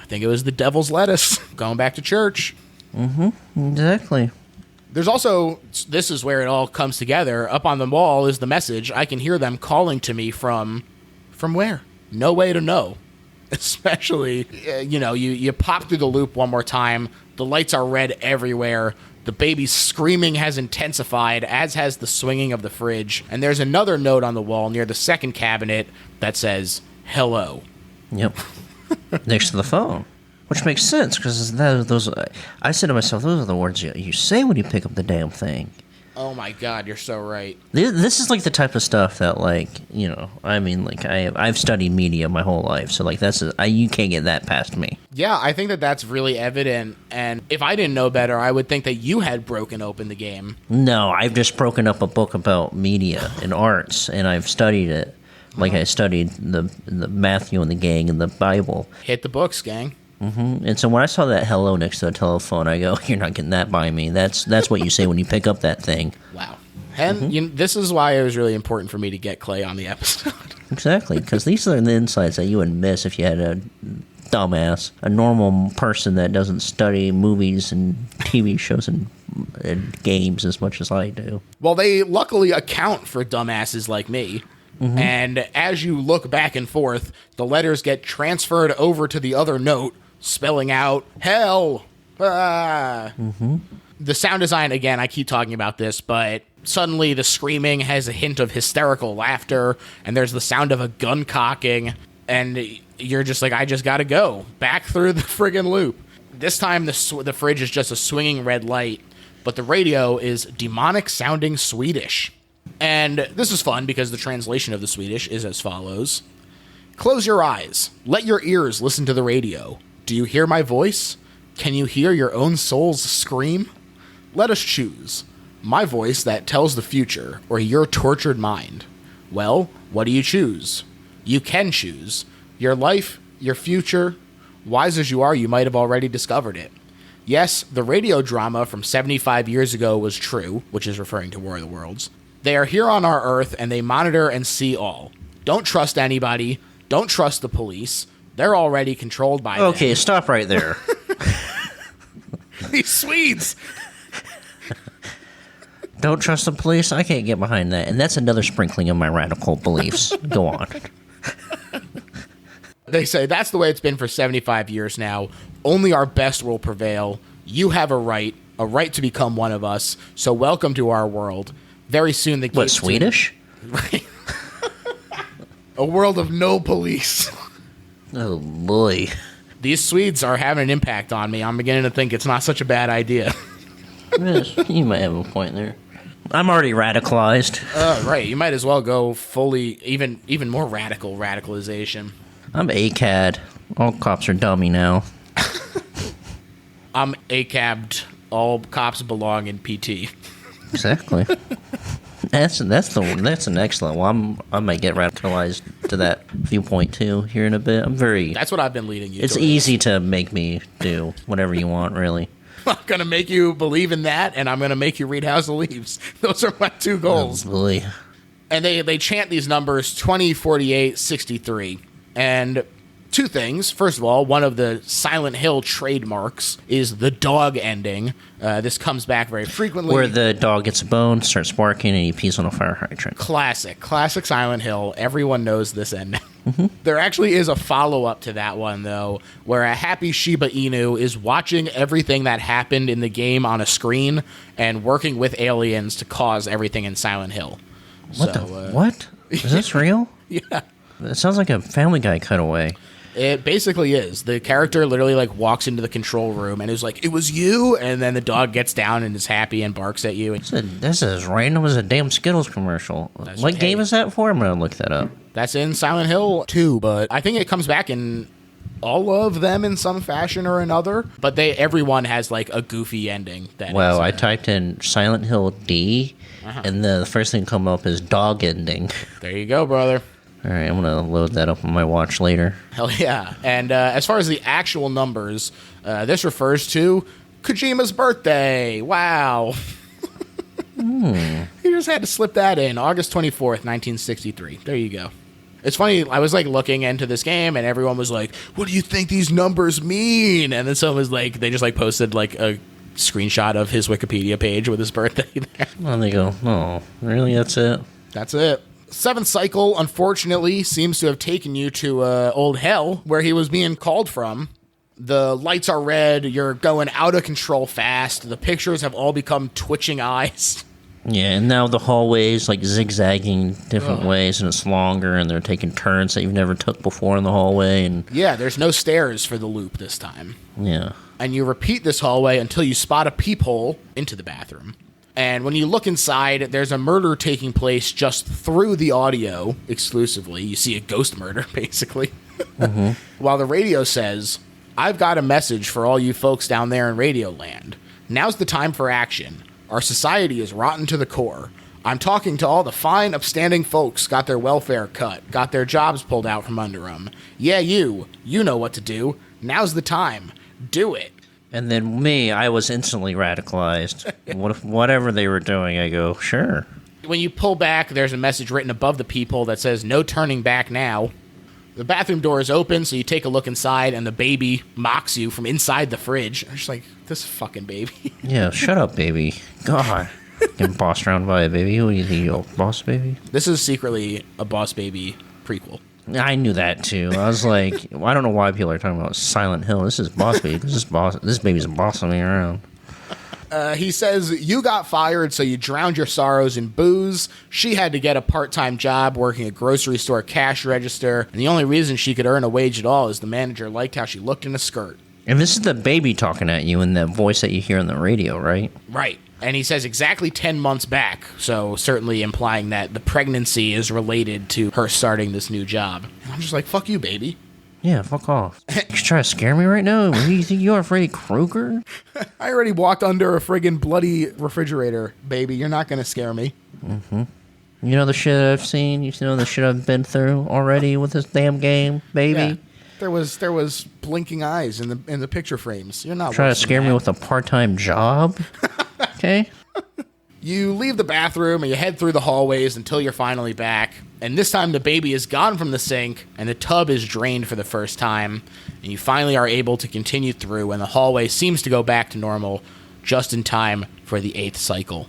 think it was the devil's lettuce. Going back to church. Mm-hmm, exactly. There's also, this is where it all comes together. Up on the wall is the message. I can hear them calling to me from where? No way to know. Especially, you pop through the loop one more time. The lights are red everywhere. The baby's screaming has intensified, as has the swinging of the fridge. And there's another note on the wall near the second cabinet that says, hello. Yep. Next to the phone. Which makes sense, because those. I said to myself, those are the words you say when you pick up the damn thing. Oh my God, you're so right. This is like the type of stuff that, I've studied media my whole life, so you can't get that past me. Yeah, I think that's really evident, and if I didn't know better, I would think that you had broken open the game. No, I've just broken up a book about media and arts, and I've studied it. Like I studied the Matthew and the gang and the Bible. Hit the books, gang. Mm-hmm. And so when I saw that hello next to the telephone, I go, you're not getting that by me. That's what you say when you pick up that thing. Wow. And this is why it was really important for me to get Clay on the episode. Exactly, because these are the insights that you would miss if you had a dumbass, a normal person that doesn't study movies and TV shows and games as much as I do. Well, they luckily account for dumbasses like me. Mm-hmm. And as you look back and forth, the letters get transferred over to the other note, spelling out hell. Mm-hmm. The sound design, again, I keep talking about this, but suddenly the screaming has a hint of hysterical laughter, and there's the sound of a gun cocking, and you're just like, I just gotta go back through the friggin' loop. This time the fridge is just a swinging red light, but the radio is demonic sounding Swedish. And this is fun because the translation of the Swedish is as follows. Close your eyes. Let your ears listen to the radio. Do you hear my voice? Can you hear your own soul's scream? Let us choose. My voice that tells the future, or your tortured mind. Well, what do you choose? You can choose. Your life, your future. Wise as you are, you might have already discovered it. Yes, the radio drama from 75 years ago was true, which is referring to War of the Worlds. They are here on our Earth, and they monitor and see all. Don't trust anybody. Don't trust the police. They're already controlled by them. Okay, stop right there. These Swedes! Don't trust the police? I can't get behind that. And that's another sprinkling of my radical beliefs. Go on. They say that's the way it's been for 75 years now. Only our best will prevail. You have a right to become one of us. So welcome to our world. Very soon the gates... What, Swedish? Right. A world of no police. Oh, boy. These Swedes are having an impact on me. I'm beginning to think it's not such a bad idea. Yes, you might have a point there. I'm already radicalized. Right. You might as well go fully, even more radicalization. I'm ACAD. All cops are dummy now. I'm ACAB'd. All cops belong in PT. Exactly. That's an excellent one. I might get radicalized to that viewpoint too here in a bit. That's what I've been leading you. It's easy to make me do whatever you want, really. I'm gonna make you believe in that, and I'm gonna make you read House of Leaves. Those are my two goals. Oh, boy. And they chant these numbers 20, 48, 63, and two things. First of all, one of the Silent Hill trademarks is the dog ending. This comes back very frequently. Where the dog gets a bone, starts barking, and he pees on a fire hydrant. Classic Silent Hill. Everyone knows this ending. Mm-hmm. There actually is a follow-up to that one, though, where a happy Shiba Inu is watching everything that happened in the game on a screen and working with aliens to cause everything in Silent Hill. What? Is this real? Yeah. It sounds like a Family Guy cutaway. It basically is. The character literally walks into the control room and is like, "It was you," and then the dog gets down and is happy and barks at you. This is as random as a damn Skittles commercial. What game is that for? I'm gonna look that up. That's in Silent Hill 2, but I think it comes back in all of them in some fashion or another. But everyone has a goofy ending. I typed in Silent Hill D, and the first thing come up is dog ending. There you go, brother. All right, I'm going to load that up on my watch later. Hell yeah. And as far as the actual numbers, this refers to Kojima's birthday. Wow. You just had to slip that in. August 24th, 1963. There you go. It's funny, I was looking into this game and everyone was like, "What do you think these numbers mean?" And then someone was they just posted a screenshot of his Wikipedia page with his birthday there. Well, they go, "Oh, really? That's it?" That's it. Seventh cycle, unfortunately, seems to have taken you to old hell, where he was being called from. The lights are red, you're going out of control fast, the pictures have all become twitching eyes. Yeah, and now the hallways zigzagging different ways, and it's longer, and they're taking turns that you've never took before in the hallway. And yeah, there's no stairs for the loop this time. Yeah. And you repeat this hallway until you spot a peephole into the bathroom. And when you look inside, there's a murder taking place just through the audio exclusively. You see a ghost murder, basically. Mm-hmm. While the radio says, "I've got a message for all you folks down there in Radio Land. Now's the time for action. Our society is rotten to the core. I'm talking to all the fine, upstanding folks got their welfare cut, got their jobs pulled out from under them. Yeah, you know what to do. Now's the time. Do it." And then me, I was instantly radicalized. Whatever they were doing, I go, sure. When you pull back, there's a message written above the peephole that says, "No turning back now." The bathroom door is open, so you take a look inside, and the baby mocks you from inside the fridge. I'm just like, this fucking baby. Yeah, shut up, baby. God. Getting bossed around by a baby. Who do you think, you boss baby? This is secretly a Boss Baby prequel. I knew that too. I was like, I don't know why people are talking about Silent Hill. This is Boss Baby. This baby's bossing me around. He says, "You got fired, so you drowned your sorrows in booze. She had to get a part-time job working a grocery store cash register, and the only reason she could earn a wage at all is the manager liked how she looked in a skirt." And this is the baby talking at you in that voice that you hear on the radio, right? Right. And he says exactly 10 months back, so certainly implying that the pregnancy is related to her starting this new job. And I'm just like, fuck you, baby. Yeah, fuck off. You trying to scare me right now? Who do you think you are, Freddy Krueger? I already walked under a friggin' bloody refrigerator, baby. You're not going to scare me. Mm-hmm. You know the shit I've seen? You know the shit I've been through already with this damn game, baby? Yeah. There was blinking eyes in the picture frames. You're not trying to scare me with a part-time job? Okay. You leave the bathroom and you head through the hallways until you're finally back. And this time the baby is gone from the sink and the tub is drained for the first time. And you finally are able to continue through and the hallway seems to go back to normal just in time for the 8th cycle.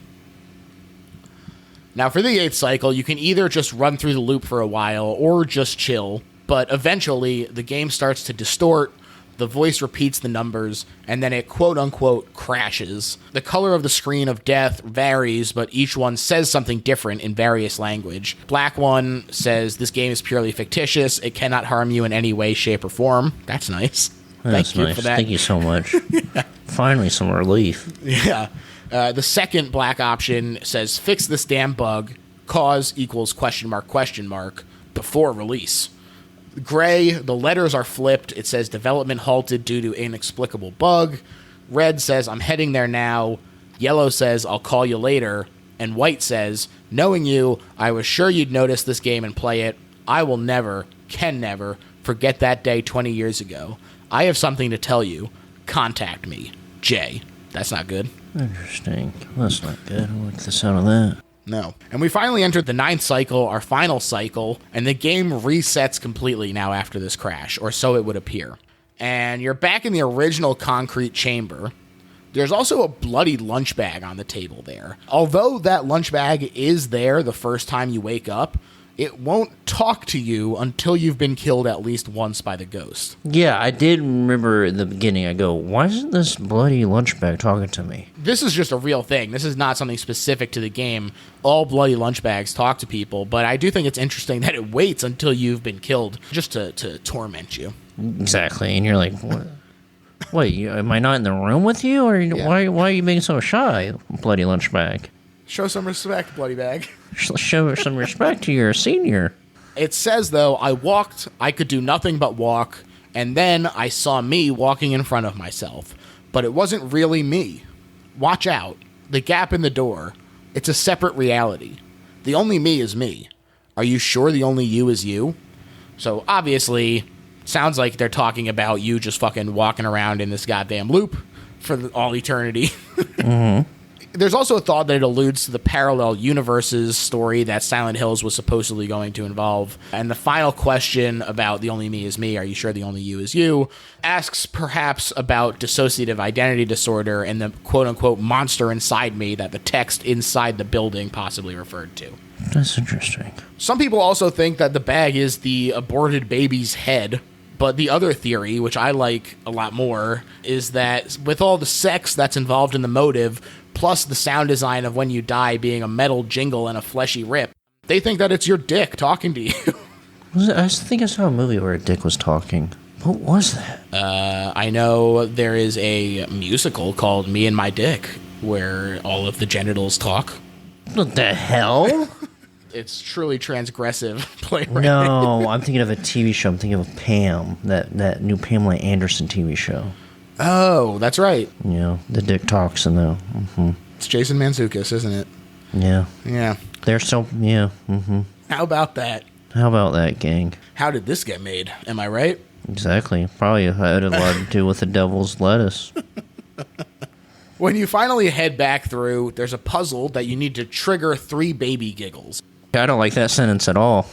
Now for the 8th cycle, you can either just run through the loop for a while or just chill. But eventually the game starts to distort. The voice repeats the numbers, and then it quote-unquote crashes. The color of the screen of death varies, but each one says something different in various language. Black one says, "This game is purely fictitious. It cannot harm you in any way, shape, or form." That's nice. Thank you for that. Thank you so much. Yeah. Finally, some relief. Yeah. The second black option says, fix this damn bug, cause equals ? Before release. Gray, the letters are flipped. It says development halted due to inexplicable bug. Red says, I'm heading there now. Yellow says, I'll call you later. And white says, knowing you, I was sure you'd notice this game and play it. I will never, can never, forget that day 20 years ago. I have something to tell you. Contact me. Jay. That's not good. Interesting. That's not good. I like the sound of that. No. And we finally entered the 9th cycle, our final cycle, and the game resets completely now after this crash, or so it would appear. And you're back in the original concrete chamber. There's also a bloody lunch bag on the table there. Although that lunch bag is there the first time you wake up, it won't talk to you until you've been killed at least once by the ghost. Yeah, I did remember in the beginning, I go, why isn't this bloody lunch bag talking to me? This is just a real thing. This is not something specific to the game. All bloody lunch bags talk to people, but I do think it's interesting that it waits until you've been killed just to torment you. Exactly, and you're like, what? Wait, am I not in the room with you? Or why are you being so shy, bloody lunch bag? Show some respect, bloody bag. Show some respect to your senior. It says, though, I walked, I could do nothing but walk, and then I saw me walking in front of myself. But it wasn't really me. Watch out. The gap in the door. It's a separate reality. The only me is me. Are you sure the only you is you? So, obviously, sounds like they're talking about you just fucking walking around in this goddamn loop for all eternity. Mm-hmm. There's also a thought that it alludes to the parallel universes story that Silent Hills was supposedly going to involve. And the final question about the only me is me, are you sure the only you is you, asks perhaps about dissociative identity disorder and the quote-unquote monster inside me that the text inside the building possibly referred to. That's interesting. Some people also think that the bag is the aborted baby's head. But the other theory, which I like a lot more, is that with all the sex that's involved in the motive, plus the sound design of when you die being a metal jingle and a fleshy rip, they think that it's your dick talking to you. I think I saw a movie where a dick was talking. What was that? I know there is a musical called Me and My Dick, where all of the genitals talk. What the hell? It's truly transgressive playwriting. No, I'm thinking of a TV show. I'm thinking of Pam, that new Pamela Anderson TV show. Oh, that's right. Yeah, the dick talks in there. Mm-hmm. It's Jason Mantzoukas, isn't it? Yeah. Yeah. They're so, yeah. Mm-hmm. How about that? How about that, gang? How did this get made? Am I right? Exactly. Probably had a lot to do with the devil's lettuce. When you finally head back through, there's a puzzle that you need to trigger 3 baby giggles. I don't like that sentence at all.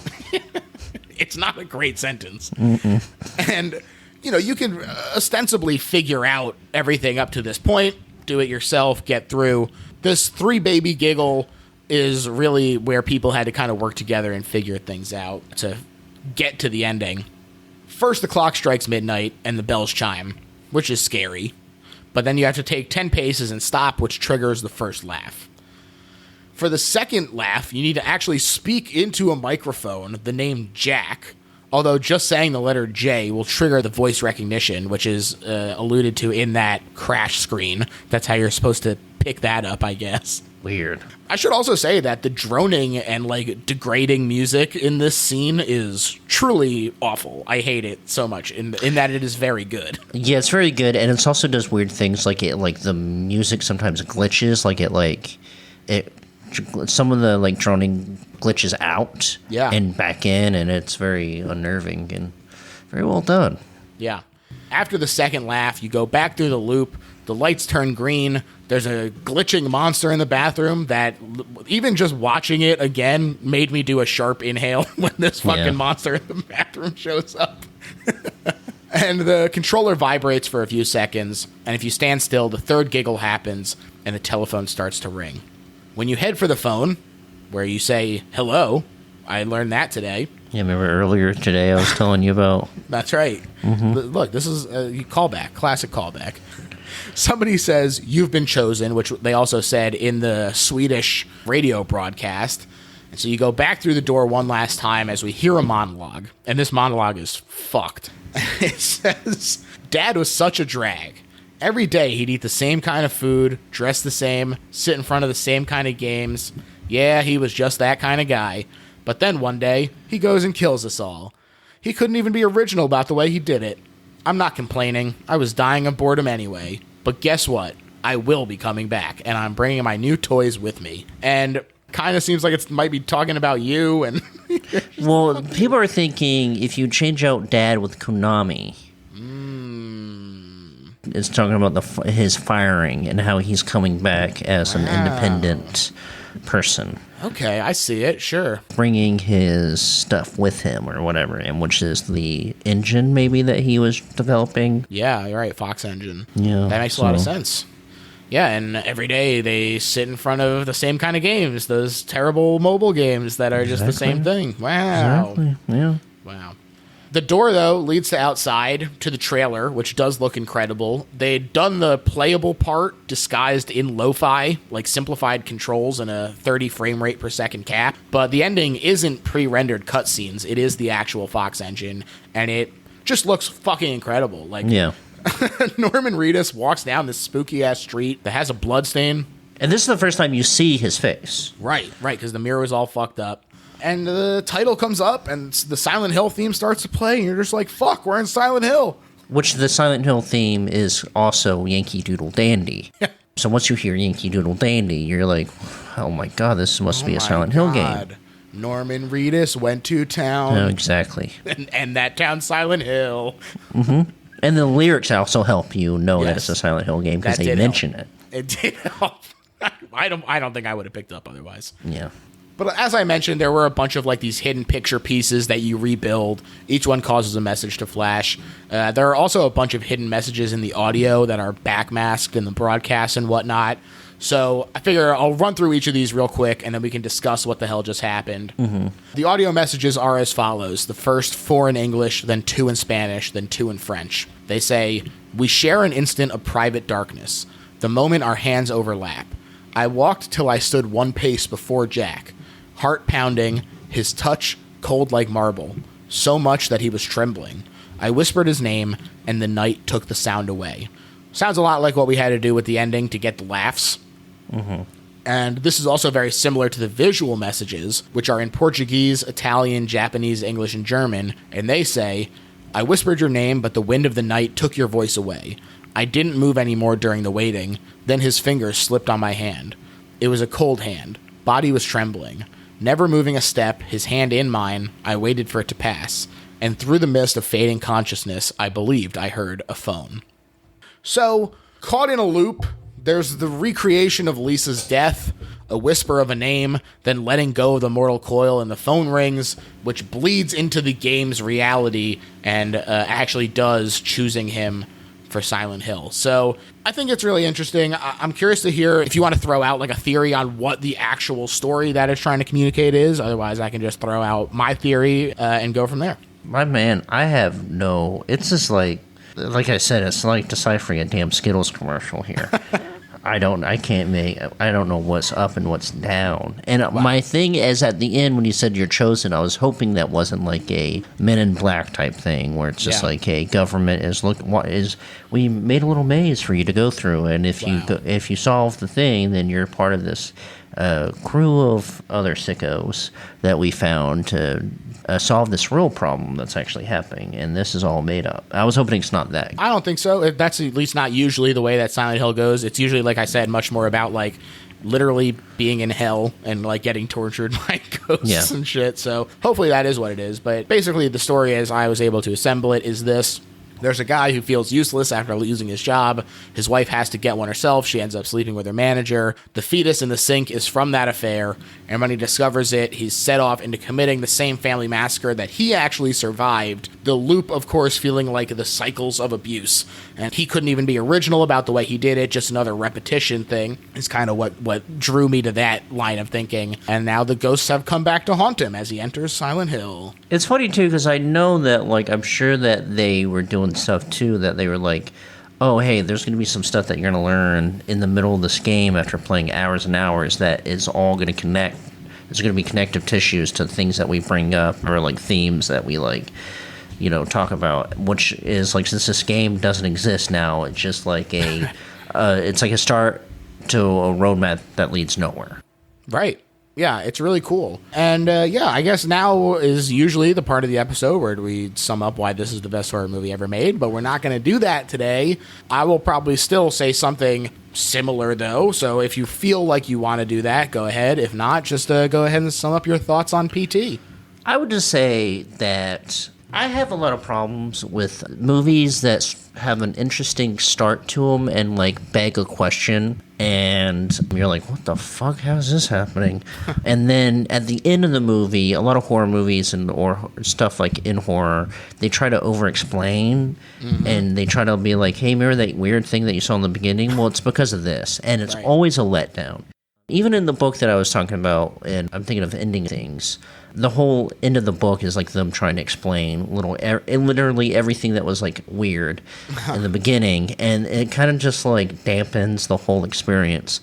It's not a great sentence. Mm-mm. And, you can ostensibly figure out everything up to this point, do it yourself, get through. This 3 baby giggle is really where people had to kind of work together and figure things out to get to the ending. First, the clock strikes midnight and the bells chime, which is scary. But then you have to take 10 paces and stop, which triggers the first laugh. For the second laugh, you need to actually speak into a microphone the name Jack, although just saying the letter J will trigger the voice recognition, which is alluded to in that crash screen. That's how you're supposed to pick that up, I guess. Weird. I should also say that the droning and, degrading music in this scene is truly awful. I hate it so much in that it is very good. Yeah, it's very good, and it also does weird things, the music sometimes glitches, some of the droning glitches out and back in, and it's very unnerving and very well done. Yeah. After the second laugh, you go back through the loop, the lights turn green, there's a glitching monster in the bathroom that even just watching it again made me do a sharp inhale when this fucking monster in the bathroom shows up. And the controller vibrates for a few seconds, and if you stand still, the third giggle happens, and the telephone starts to ring. When you head for the phone, where you say, hello, I learned that today. Yeah, remember earlier today I was telling you about? That's right. Mm-hmm. Look, this is a callback, classic callback. Somebody says, you've been chosen, which they also said in the Swedish radio broadcast. And so you go back through the door one last time as we hear a monologue. And this monologue is fucked. It says, Dad was such a drag. Every day he'd eat the same kind of food, dress the same, sit in front of the same kind of games. Yeah, he was just that kind of guy. But then one day, he goes and kills us all. He couldn't even be original about the way he did it. I'm not complaining. I was dying of boredom anyway. But guess what? I will be coming back, and I'm bringing my new toys with me. And kind of seems like it might be talking about you. And well, people are thinking if you change out Dad with Konami, it's talking about his firing and how he's coming back as an independent person. Okay, I see it, sure. Bringing his stuff with him or whatever, and which is the engine maybe that he was developing. Yeah, you're right, Fox engine. Yeah. That makes a lot of sense. Yeah, and every day they sit in front of the same kind of games, those terrible mobile games that are just the same thing. Wow. Exactly, yeah. Wow. The door, though, leads to outside, to the trailer, which does look incredible. They'd done the playable part disguised in lo-fi, like simplified controls and a 30 frame rate per second cap. But the ending isn't pre-rendered cutscenes. It is the actual Fox engine, and it just looks fucking incredible. Like, yeah. Norman Reedus walks down this spooky-ass street that has a bloodstain. And this is the first time you see his face. Right, because the mirror is all fucked up. And the title comes up, and the Silent Hill theme starts to play, and you're just like, fuck, we're in Silent Hill. Which the Silent Hill theme is also Yankee Doodle Dandy. So once you hear Yankee Doodle Dandy, you're like, oh my god, this must be a Silent Hill game. Norman Reedus went to town. Oh, exactly. And that town's Silent Hill. Mm-hmm. And the lyrics also help you know that it's a Silent Hill game because they mention it. It did help. I don't think I would have picked up otherwise. Yeah. But as I mentioned, there were a bunch of like these hidden picture pieces that you rebuild. Each one causes a message to flash. There are also a bunch of hidden messages in the audio that are backmasked in the broadcast and whatnot. So I figure I'll run through each of these real quick, and then we can discuss what the hell just happened. Mm-hmm. The audio messages are as follows. The first 4 in English, then 2 in Spanish, then 2 in French. They say, "We share an instant of private darkness. The moment our hands overlap. I walked till I stood 1 pace before Jack. Heart pounding, his touch cold like marble, so much that he was trembling. I whispered his name, and the night took the sound away." Sounds a lot like what we had to do with the ending to get the laughs. Mm-hmm. And this is also very similar to the visual messages, which are in Portuguese, Italian, Japanese, English, and German, and they say, "I whispered your name, but the wind of the night took your voice away. I didn't move anymore during the waiting. Then his fingers slipped on my hand. It was a cold hand. Body was trembling. Never moving a step, his hand in mine, I waited for it to pass. And through the mist of fading consciousness, I believed I heard a phone." So, caught in a loop, there's the recreation of Lisa's death, a whisper of a name, then letting go of the mortal coil, and the phone rings, which bleeds into the game's reality and actually does choosing him for Silent Hill. So I think it's really interesting. I'm curious to hear if you want to throw out like a theory on what the actual story that it's trying to communicate is. Otherwise, I can just throw out my theory and go from there. My man, I have no... It's just like I said, it's like deciphering a damn Skittles commercial here. I don't know what's up and what's down. And my thing is at the end when you said you're chosen, I was hoping that wasn't like a Men in Black type thing where it's just like, hey, government we made a little maze for you to go through, and if you solve the thing, then you're part of this crew of other sickos that we found to solve this real problem that's actually happening, and this is all made up. I was hoping it's not that. I don't think so. That's at least not usually the way that Silent Hill goes. It's usually, like I said, much more about like literally being in hell and like getting tortured by ghosts and shit. So hopefully that is what it is. But basically the story as I was able to assemble it is this. There's a guy who feels useless after losing his job. His wife has to get one herself. She ends up sleeping with her manager. The fetus in the sink is from that affair, and when he discovers it, he's set off into committing the same family massacre that he actually survived. The loop, of course, feeling like the cycles of abuse. And he couldn't even be original about the way he did it, just another repetition thing is kind of what drew me to that line of thinking. And now the ghosts have come back to haunt him as he enters Silent Hill. It's funny, too, because I know that, like, I'm sure that they were doing stuff too that they were like, oh hey, there's going to be some stuff that you're going to learn in the middle of this game after playing hours and hours that is all going to connect. There's going to be connective tissues to things that we bring up or like themes that we like talk about, which is like, since this game doesn't exist now, it's just like it's like a start to a roadmap that leads nowhere. Right. Yeah, it's really cool. And I guess now is usually the part of the episode where we sum up why this is the best horror movie ever made, but we're not going to do that today. I will probably still say something similar, though, so if you feel like you want to do that, go ahead. If not, just go ahead and sum up your thoughts on PT. I would just say that I have a lot of problems with movies that have an interesting start to them and like beg a question, and you're like, what the fuck, how is this happening? And then at the end of the movie, a lot of horror movies or stuff like in horror, they try to over explain, and they try to be like, hey, remember that weird thing that you saw in the beginning? Well, it's because of this, and it's always a letdown. Even in the book that I was talking about, and I'm thinking of ending things, the whole end of the book is like them trying to explain literally everything that was like weird in the beginning, and it kind of just like dampens the whole experience.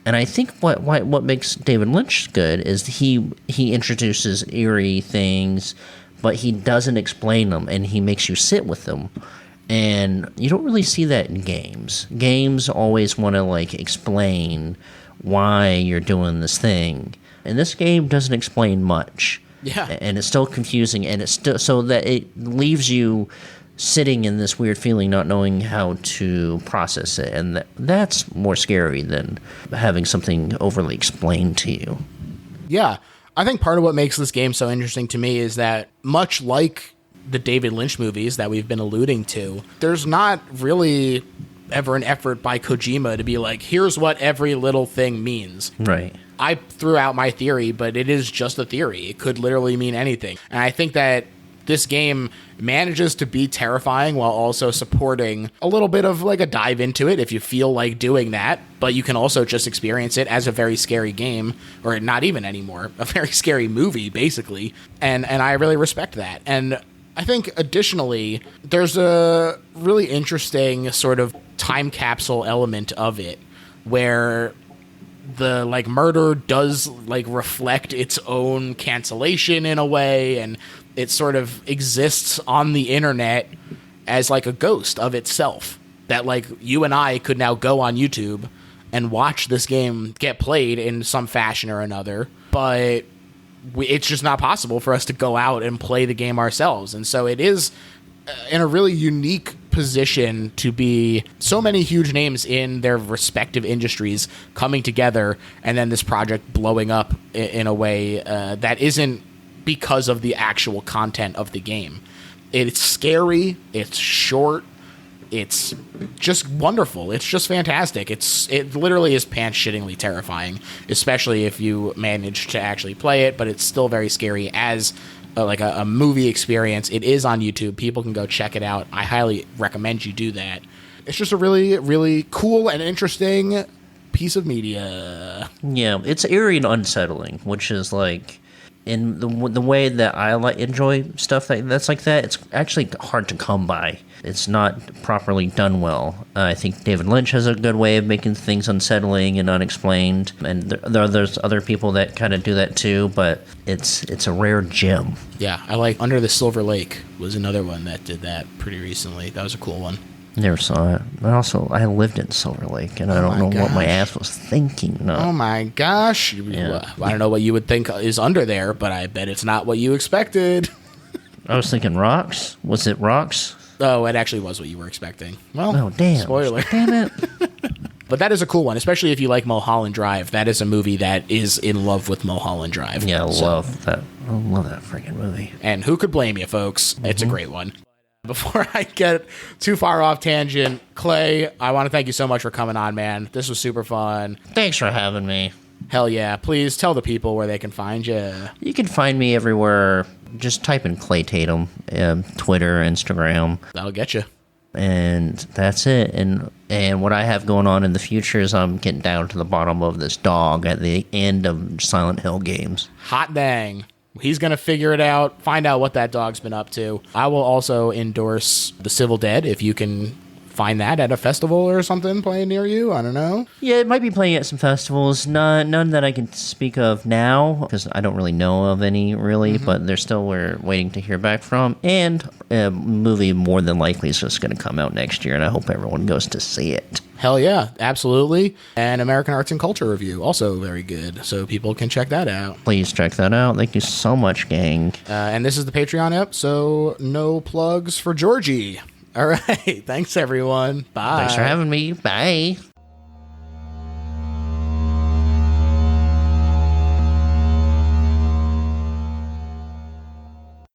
And I think what makes David Lynch good is he introduces eerie things, but he doesn't explain them, and he makes you sit with them. And you don't really see that in games. Games always want to like explain why you're doing this thing. And this game doesn't explain much. Yeah. And it's still confusing, and it's still so that it leaves you sitting in this weird feeling, not knowing how to process it. And that's more scary than having something overly explained to you. Yeah. I think part of what makes this game so interesting to me is that, much like the David Lynch movies that we've been alluding to, there's not really ever an effort by Kojima to be like, here's what every little thing means. Right. I threw out my theory, but it is just a theory. It could literally mean anything. And I think that this game manages to be terrifying while also supporting a little bit of like a dive into it if you feel like doing that. But you can also just experience it as a very scary game, or not even anymore, a very scary movie, basically. And I really respect that. And I think additionally, there's a really interesting sort of time capsule element of it where the like murder does like reflect its own cancellation in a way, and it sort of exists on the internet as like a ghost of itself, that like you and I could now go on YouTube and watch this game get played in some fashion or another, but it's just not possible for us to go out and play the game ourselves. And so it is in a really unique position to be so many huge names in their respective industries coming together, and then this project blowing up in a way that isn't because of the actual content of the game. It's scary, it's short, it's just wonderful. It's just fantastic. It literally is pants-shittingly terrifying, especially if you manage to actually play it, but it's still very scary as like a movie experience. It is on YouTube. People can go check it out. I highly recommend you do that. It's just a really, really cool and interesting piece of media. Yeah, it's eerie and unsettling, which is like, in the way that I enjoy stuff that's like that, it's actually hard to come by. It's not properly done well. I think David Lynch has a good way of making things unsettling and unexplained, and there's other people that kind of do that too, but it's a rare gem. Yeah, I like Under the Silver Lake was another one that did that pretty recently. That was a cool one. Never saw it. But also, I lived in Silver Lake, and I don't know what my ass was thinking. No. Oh my gosh. Yeah. I don't know what you would think is under there, but I bet it's not what you expected. I was thinking rocks. Was it rocks? Oh, it actually was what you were expecting. Well, oh, damn. Spoiler. Damn it. But that is a cool one, especially if you like Mulholland Drive. That is a movie that is in love with Mulholland Drive. Yeah, I love that. I love that freaking movie. And who could blame you, folks? It's a great one. Before I get too far off tangent, Clay, I want to thank you so much for coming on, man. This was super fun. Thanks for having me. Hell yeah. Please tell the people where they can find you. You can find me everywhere. Just type in Clay Tatum, Twitter, Instagram. That'll get you. And that's it. And what I have going on in the future is I'm getting down to the bottom of this dog at the end of Silent Hill games. Hot dang. He's going to figure it out, find out what that dog's been up to. I will also endorse The Civil Dead if you can find that at a festival or something playing near you? I don't know. Yeah, it might be playing at some festivals. None that I can speak of now, because I don't really know of any, really, but they're still we're waiting to hear back from. And a movie more than likely is just going to come out next year, and I hope everyone goes to see it. Hell yeah, absolutely. And American Arts and Culture Review, also very good, so people can check that out. Please check that out. Thank you so much, gang. And this is the Patreon app, so no plugs for Georgie. All right, thanks everyone. Bye. Thanks for having me. Bye.